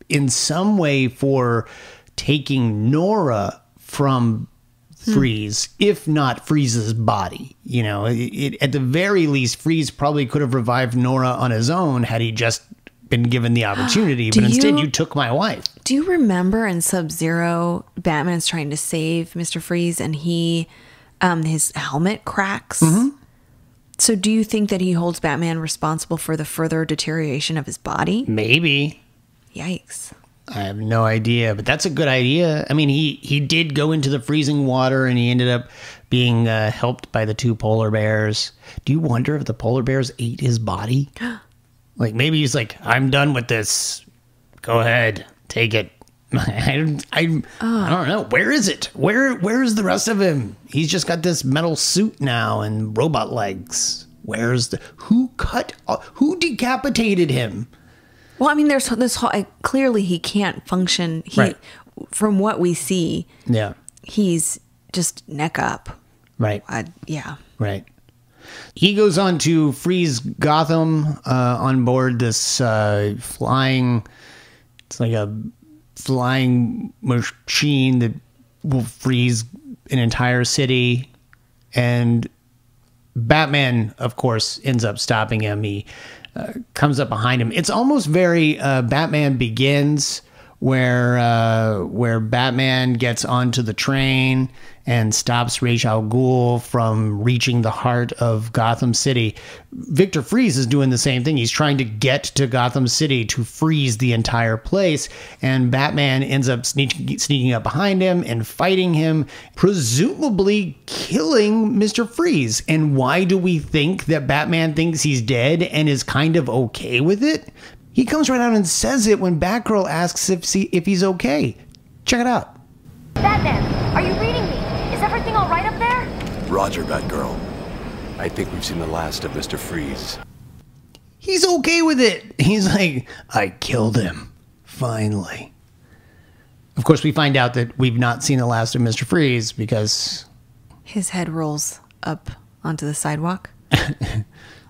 in some way for taking Nora from Freeze, if not Freeze's body. You know, at the very least, Freeze probably could have revived Nora on his own had he just been given the opportunity, but instead you took my wife. Do you remember in Sub-Zero, Batman's trying to save Mr. Freeze and he, his helmet cracks? So do you think that he holds Batman responsible for the further deterioration of his body? Maybe. Yikes. I have no idea, but that's a good idea. I mean, he did go into the freezing water and he ended up being helped by the 2 polar bears. Do you wonder if the polar bears ate his body? Like, maybe he's like, I'm done with this. Go ahead. Take it. I don't know. Where is it? Where is the rest of him? He's just got this metal suit now and robot legs. Who decapitated him? Well, I mean, there's this whole, clearly he can't function. From what we see, he's just neck up. Right. Yeah. Right. He goes on to freeze Gotham on board this flying... It's like a flying machine that will freeze an entire city. And Batman, of course, ends up stopping him. He comes up behind him. It's almost very Batman Begins, where Batman gets onto the train and stops Ra's al Ghul from reaching the heart of Gotham City. Victor Freeze is doing the same thing. He's trying to get to Gotham City to freeze the entire place, and Batman ends up sneaking up behind him and fighting him, presumably killing Mr. Freeze. And why do we think that Batman thinks he's dead and is kind of okay with it? He comes right out and says it when Batgirl asks if he's okay. Check it out. Batman, are you reading me? Is everything all right up there? Roger, Batgirl. I think we've seen the last of Mr. Freeze. He's okay with it. He's like, I killed him. Finally. Of course, we find out that we've not seen the last of Mr. Freeze because... his head rolls up onto the sidewalk.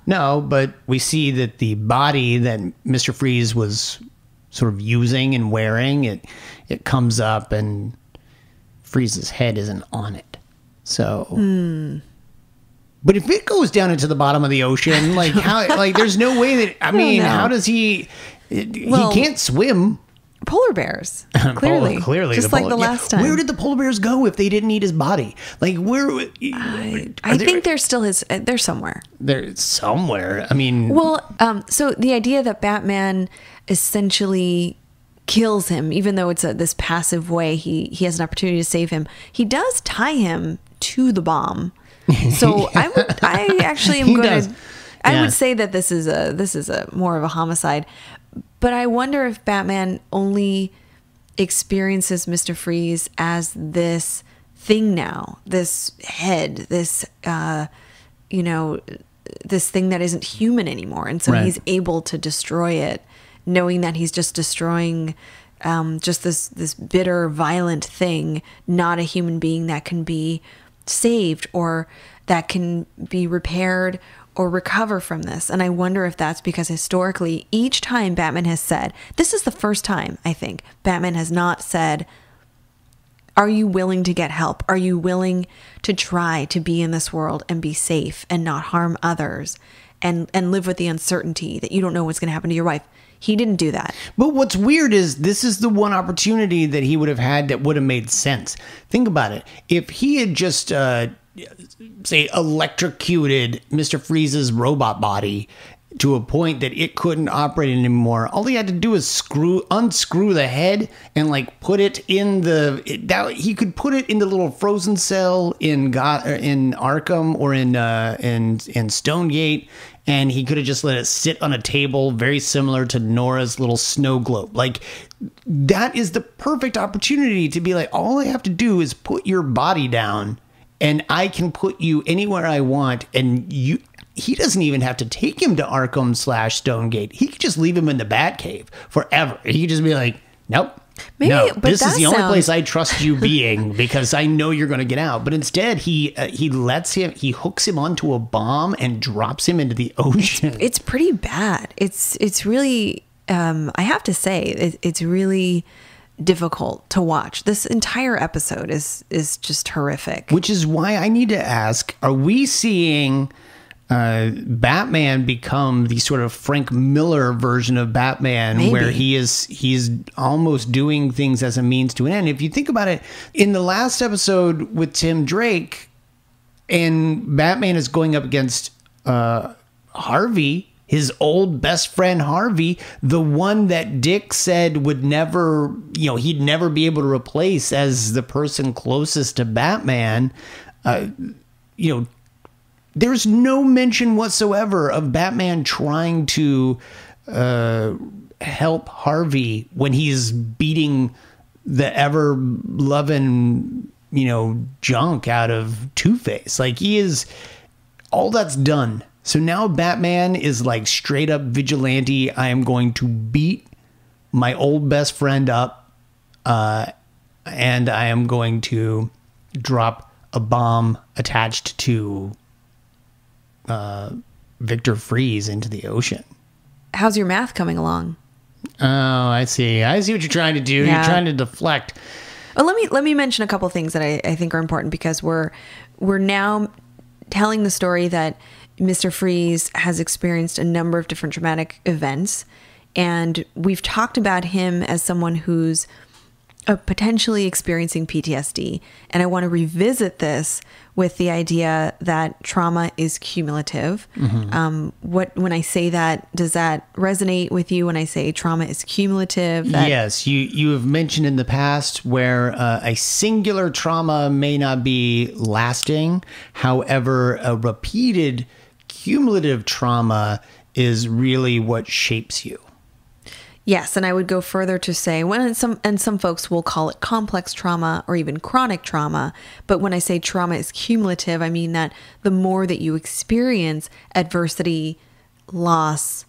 No, but we see that the body that Mr. Freeze was sort of using and wearing, it comes up and Freeze's head isn't on it. So, but if it goes down into the bottom of the ocean, like how, like there's no way that, I mean, how does he can't swim. Polar bears, clearly, just like the last time. Where did the polar bears go if they didn't eat his body? Like where? I think they're still they're somewhere. They're somewhere. I mean, well, so the idea that Batman essentially kills him, even though it's this passive way, he has an opportunity to save him. He does tie him to the bomb. So I actually am going to. I would say that this is a more of a homicide. But I wonder if Batman only experiences Mr. Freeze as this thing now, this head, this, this thing that isn't human anymore. And so he's able to destroy it, knowing that he's just destroying just this bitter, violent thing, not a human being that can be saved or that can be repaired or recover from this. And I wonder if that's because historically, each time Batman has said, this is the first time, I think, Batman has not said, are you willing to get help? Are you willing to try to be in this world and be safe and not harm others and live with the uncertainty that you don't know what's going to happen to your wife? He didn't do that. But what's weird is this is the one opportunity that he would have had that would have made sense. Think about it. If he had just... say electrocuted Mr. Freeze's robot body to a point that it couldn't operate anymore, all he had to do is unscrew the head and like put it in he could put it in the little frozen cell in Arkham or in Stonegate, and he could have just let it sit on a table very similar to Nora's little snow globe. Like, that is the perfect opportunity to be like, all I have to do is put your body down and I can put you anywhere I want, and he doesn't even have to take him to Arkham/Stonegate. He could just leave him in the Batcave forever. He could just be like, nope. Maybe, no, but this is the only sounds... place I trust you being because I know you're going to get out. But instead, he hooks him onto a bomb and drops him into the ocean. It's pretty bad. It's really, I have to say, it's really difficult to watch. This entire episode is just horrific. Which is why I need to ask: are we seeing Batman become the sort of Frank Miller version of Batman? Maybe. Where he's almost doing things as a means to an end? If you think about it, in the last episode with Tim Drake, and Batman is going up against Harvey, his old best friend Harvey, the one that Dick said would never, he'd never be able to replace as the person closest to Batman. There's no mention whatsoever of Batman trying to help Harvey when he's beating the ever-loving, junk out of Two-Face. Like, all that's done. So now Batman is like straight up vigilante. I am going to beat my old best friend up, and I am going to drop a bomb attached to Victor Freeze into the ocean. How's your math coming along? Oh, I see what you're trying to do. Yeah. You're trying to deflect. Well, let me mention a couple things that I think are important, because we're now telling the story that Mr. Freeze has experienced a number of different traumatic events, and we've talked about him as someone who's potentially experiencing PTSD. And I want to revisit this with the idea that trauma is cumulative. Mm-hmm. When I say that, does that resonate with you when I say trauma is cumulative? Yes, you have mentioned in the past where a singular trauma may not be lasting. However, a repeated cumulative trauma is really what shapes you. Yes, and I would go further to say, some folks will call it complex trauma or even chronic trauma, but when I say trauma is cumulative, I mean that the more that you experience adversity, loss,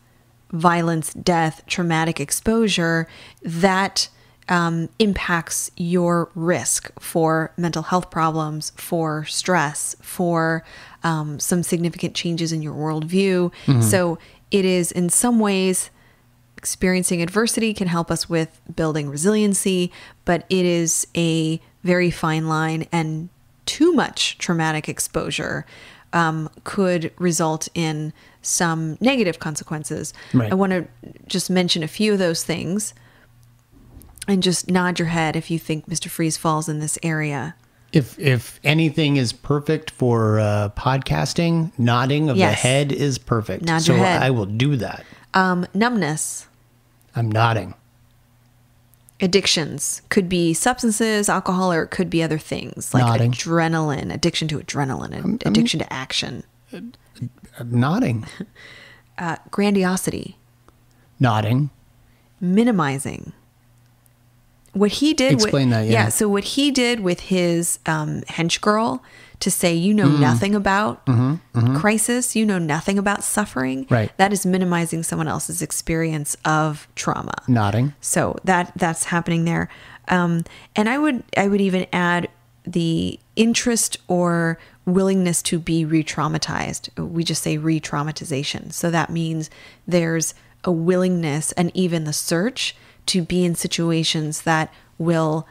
violence, death, traumatic exposure, that impacts your risk for mental health problems, for stress, for some significant changes in your worldview. Mm-hmm. So it is, in some ways, experiencing adversity can help us with building resiliency, but it is a very fine line, and too much traumatic exposure could result in some negative consequences. Right. I want to just mention a few of those things and just nod your head if you think Mr. Freeze falls in this area. If anything is perfect for podcasting, nodding of the head is perfect. Nod your head. I will do that. Numbness. I'm nodding. Addictions could be substances, alcohol, or it could be other things like nodding. Adrenaline, addiction to adrenaline, addiction to action. I'm nodding. Grandiosity. Nodding. minimizing. What he did, explain that. Yeah. So what he did with his hench girl to say, you know nothing about crisis, you know nothing about suffering. Right. That is minimizing someone else's experience of trauma. Nodding. So that's happening there. And I would even add the interest or willingness to be re-traumatized. We just say re-traumatization. So that means there's a willingness and even the search to be in situations that will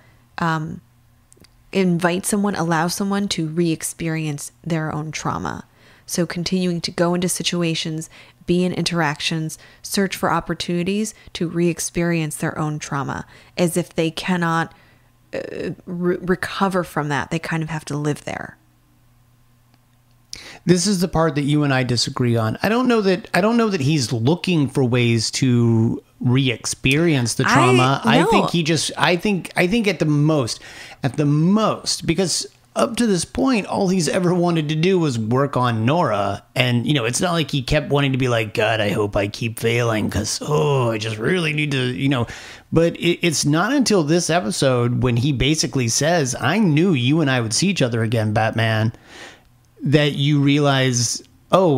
invite someone, allow someone to re-experience their own trauma. So continuing to go into situations, be in interactions, search for opportunities to re-experience their own trauma, as if they cannot recover from that. They kind of have to live there. This is the part that you and I disagree on. I don't know that he's looking for ways to re-experience the trauma. I think at the most, because up to this point, all he's ever wanted to do was work on Nora. And, you know, it's not like he kept wanting to be like, God, I hope I keep failing because, I just really need to, you know. But it's not until this episode when he basically says, I knew you and I would see each other again, Batman, that you realize,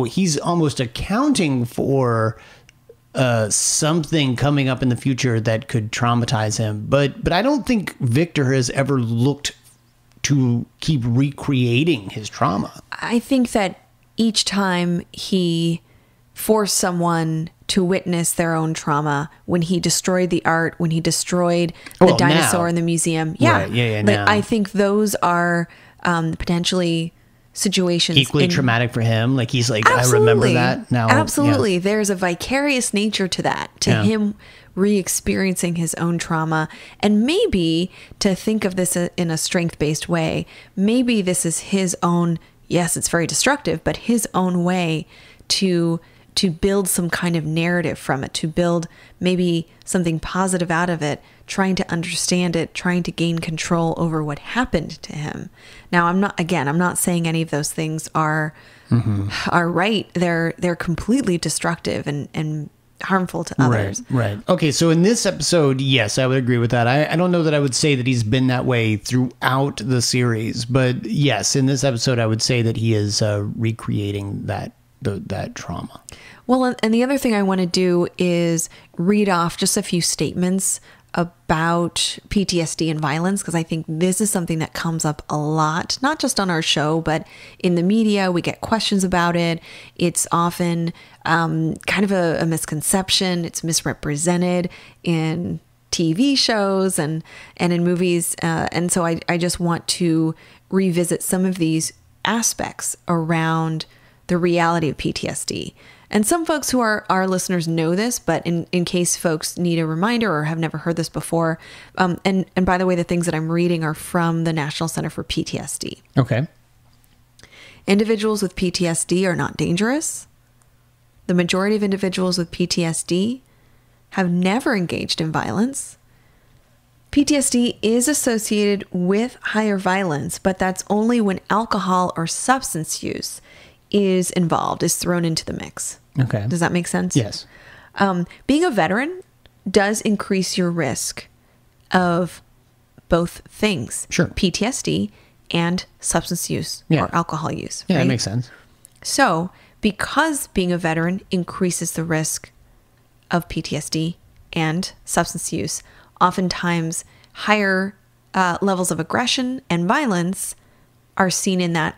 he's almost accounting for something coming up in the future that could traumatize him. But I don't think Victor has ever looked to keep recreating his trauma. I think that each time he forced someone to witness their own trauma, when he destroyed the art, when he destroyed the dinosaur in the museum. Yeah. Right. Like, I think those are potentially situations equally traumatic for him. Like he's like, I remember that now. Absolutely. Yeah. There's a vicarious nature to that, to him re-experiencing his own trauma. And maybe to think of this in a strength-based way, maybe this is his own, yes, it's very destructive, but his own way to build some kind of narrative from it, to build maybe something positive out of it, trying to understand it, trying to gain control over what happened to him. Now, I'm not saying any of those things are right. They're completely destructive and harmful to others. Right. Okay, so in this episode, yes, I would agree with that. I don't know that I would say that he's been that way throughout the series, but yes, in this episode, I would say that he is recreating that trauma. Well, and the other thing I want to do is read off just a few statements about PTSD and violence, because I think this is something that comes up a lot, not just on our show, but in the media. We get questions about it. It's often kind of a misconception. It's misrepresented in TV shows and in movies. And so I just want to revisit some of these aspects around the reality of PTSD. And some folks who are our listeners know this, but in case folks need a reminder or have never heard this before, and by the way, the things that I'm reading are from the National Center for PTSD. Okay. Individuals with PTSD are not dangerous. The majority of individuals with PTSD have never engaged in violence. PTSD is associated with higher violence, but that's only when alcohol or substance use is involved, is thrown into the mix. Okay. Does that make sense? Yes. Being a veteran does increase your risk of both things. Sure. PTSD and substance use or alcohol use. Yeah, right? that makes sense. So, because being a veteran increases the risk of PTSD and substance use, oftentimes higher levels of aggression and violence are seen in that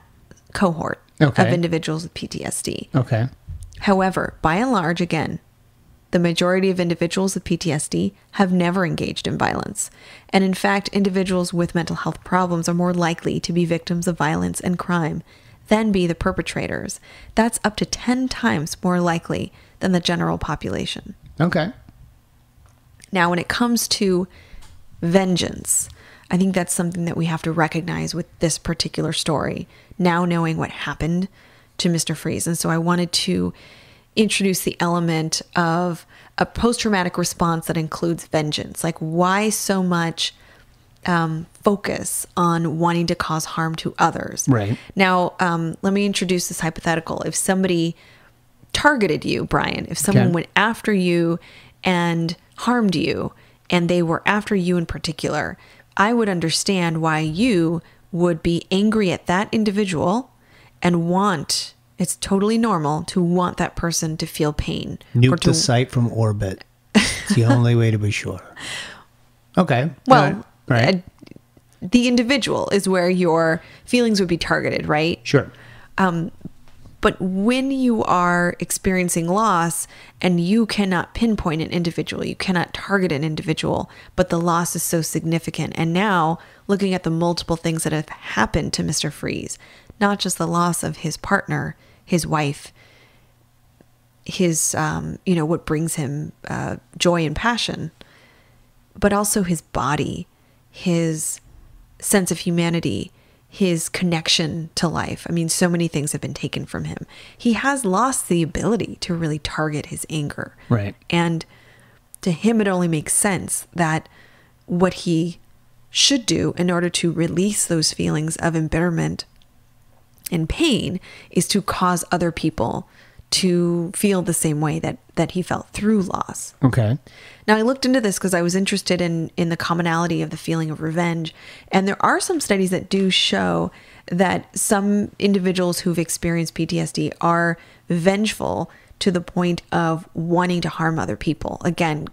cohort of individuals with PTSD. Okay. However, by and large, again, the majority of individuals with PTSD have never engaged in violence. And in fact, individuals with mental health problems are more likely to be victims of violence and crime than be the perpetrators. That's up to 10 times more likely than the general population. Okay. Now, when it comes to vengeance, I think that's something that we have to recognize with this particular story, now knowing what happened to Mr. Freeze. And so I wanted to introduce the element of a post-traumatic response that includes vengeance. Like, why so much focus on wanting to cause harm to others? Right. Now, let me introduce this hypothetical. If somebody targeted you, Brian, if someone went after you and harmed you, and they were after you in particular, I would understand why you would be angry at that individual and want, it's totally normal to want that person to feel pain. Nuke the site from orbit. It's the only way to be sure. Okay. Well, right. The individual is where your feelings would be targeted, right? Sure. But when you are experiencing loss and you cannot pinpoint an individual, you cannot target an individual, but the loss is so significant. And now looking at the multiple things that have happened to Mr. Freeze, not just the loss of his partner, his wife, his, what brings him joy and passion, but also his body, his sense of humanity, his connection to life. I mean, so many things have been taken from him. He has lost the ability to really target his anger. Right. And to him, it only makes sense that what he should do in order to release those feelings of embitterment and pain is to cause other people to feel the same way that he felt through loss. Okay. Now, I looked into this because I was interested in the commonality of the feeling of revenge. And there are some studies that do show that some individuals who've experienced PTSD are vengeful to the point of wanting to harm other people. Again,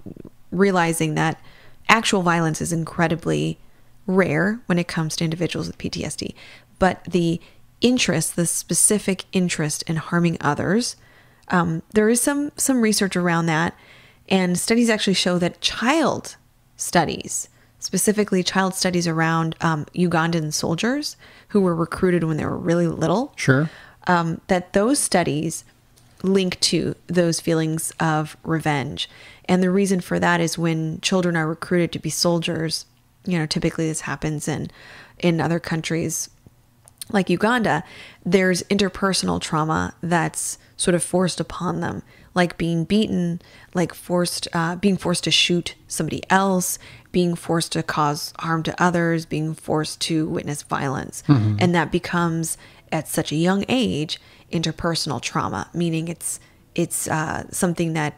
realizing that actual violence is incredibly rare when it comes to individuals with PTSD. But the interest, the specific interest in harming others, there is some research around that. And studies actually show that child studies, specifically child studies around Ugandan soldiers who were recruited when they were really little, Sure. that those studies link to those feelings of revenge. And the reason for that is when children are recruited to be soldiers, typically this happens in other countries like Uganda, there's interpersonal trauma that's sort of forced upon them, like being beaten, like being forced to shoot somebody else, being forced to cause harm to others, being forced to witness violence. And that becomes, at such a young age, interpersonal trauma, meaning it's something that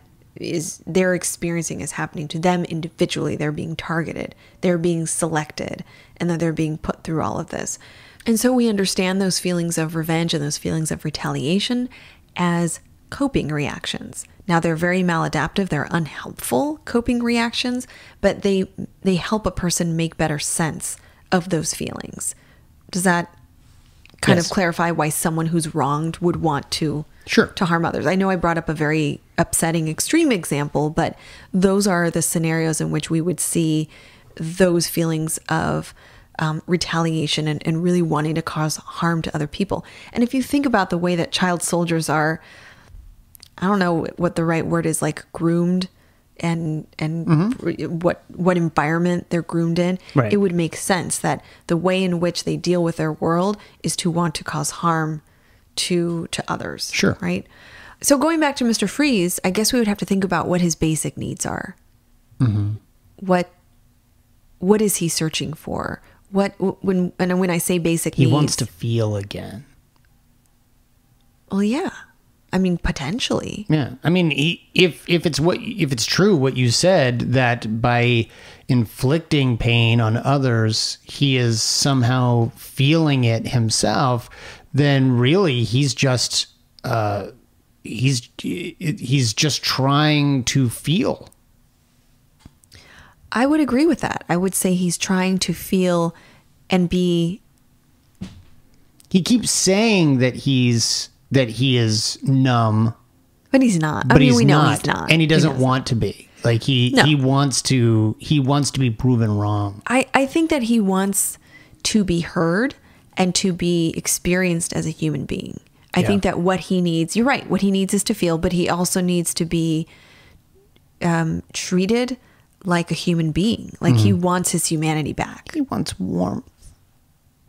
they're experiencing is happening to them individually. They're being targeted, they're being selected, and then they're being put through all of this. And so we understand those feelings of revenge and those feelings of retaliation as coping reactions. Now, they're very maladaptive, they're unhelpful coping reactions, but they help a person make better sense of those feelings. Does that kind of clarify why someone who's wronged would want to harm others? I know I brought up a very upsetting extreme example, but those are the scenarios in which we would see those feelings of retaliation and really wanting to cause harm to other people. And if you think about the way that child soldiers are, I don't know what the right word is, like groomed and what environment they're groomed in, it would make sense that the way in which they deal with their world is to want to cause harm to others. Sure. Right? So going back to Mr. Freeze, I guess we would have to think about what his basic needs are. What is he searching for? When I say basic needs, He wants to feel again. Well, yeah. I mean, potentially. Yeah. I mean, if it's true what you said, that by inflicting pain on others, he is somehow feeling it himself, then really he's just trying to feel. I would agree with that. I would say he's trying to feel and be. He keeps saying that he is numb, But he's not. but we know he's not. and he doesn't want to be. Like he wants to be proven wrong. I think that he wants to be heard and to be experienced as a human being. I think that what he needs, you're right, what he needs is to feel, but he also needs to be treated like a human being. Like he wants his humanity back. He wants warmth.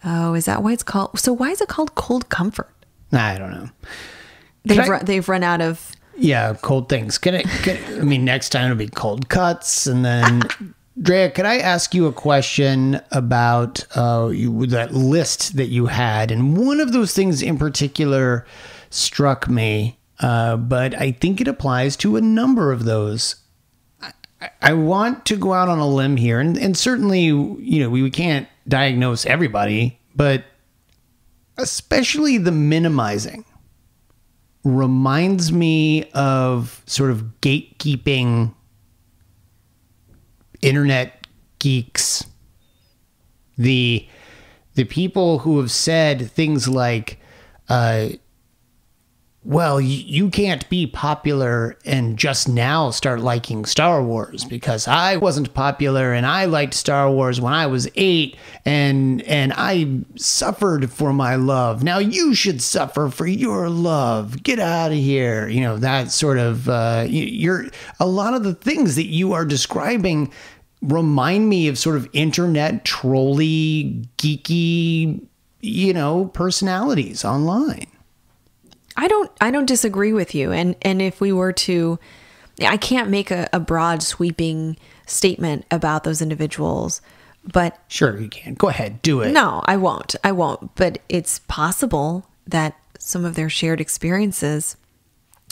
Oh, is that why it's called? So why is it called cold comfort? I don't know. They've run out of. Yeah, cold things. I mean, next time it'll be cold cuts. And then, Drea, could I ask you a question about that list that you had? And one of those things in particular struck me, but I think it applies to a number of those. I want to go out on a limb here, and certainly, we can't diagnose everybody, but especially the minimizing reminds me of sort of gatekeeping internet geeks, the people who have said things like, well, you can't be popular and just now start liking Star Wars, because I wasn't popular and I liked Star Wars when I was 8 and I suffered for my love. Now you should suffer for your love. Get out of here. That sort of, a lot of the things that you are describing remind me of sort of internet trolly, geeky, personalities online. I don't disagree with you. And if we were to, I can't make a broad sweeping statement about those individuals. But Sure, you can. Go ahead, do it. no, I won't. I won't. But it's possible that some of their shared experiences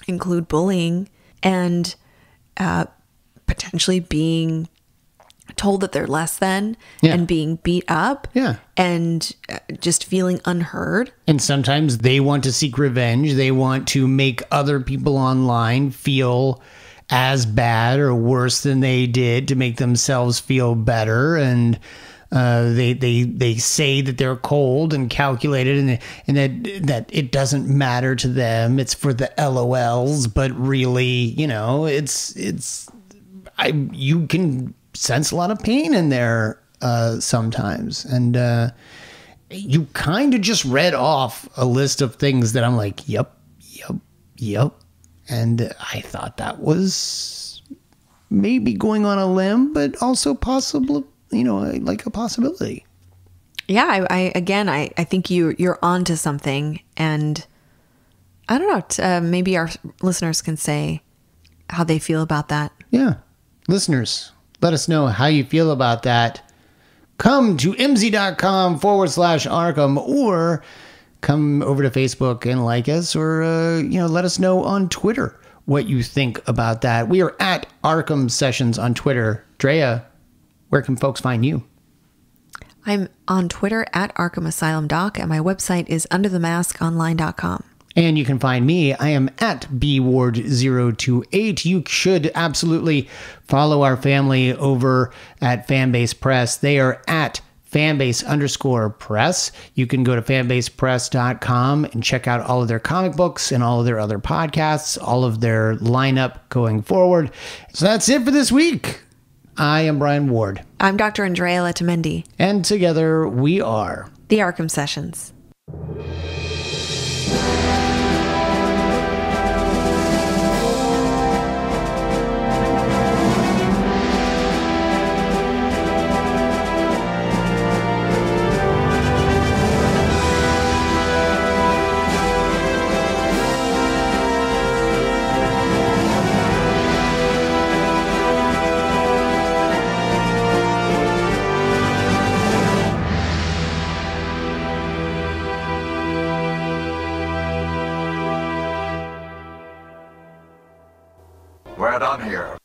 include bullying and potentially being told that they're less than Yeah. and being beat up Yeah. and just feeling unheard. And sometimes they want to seek revenge. They want to make other people online feel as bad or worse than they did to make themselves feel better. And they say that they're cold and calculated and that it doesn't matter to them. It's for the LOLs, but really, you know, you can sense a lot of pain in there sometimes. And you kind of just read off a list of things that I'm like, yep. And I thought that was maybe going on a limb, but also possible, you know, like a possibility. Yeah, I think you're onto something, and I don't know. Maybe our listeners can say how they feel about that. Yeah. Listeners, let us know how you feel about that. Come to mz.com/Arkham or come over to Facebook and like us, or, let us know on Twitter what you think about that. We are at Arkham Sessions on Twitter. Drea, where can folks find you? I'm on Twitter at Arkham Asylum Doc, and my website is underthemaskonline.com. And you can find me. I am at bward028. You should absolutely follow our family over at Fanbase Press. They are at fanbase_press. You can go to fanbasepress.com and check out all of their comic books and all of their other podcasts, all of their lineup going forward. So that's it for this week. I am Brian Ward. I'm Dr. Andrea Letamendi. And together we are The Arkham Sessions. We're done here.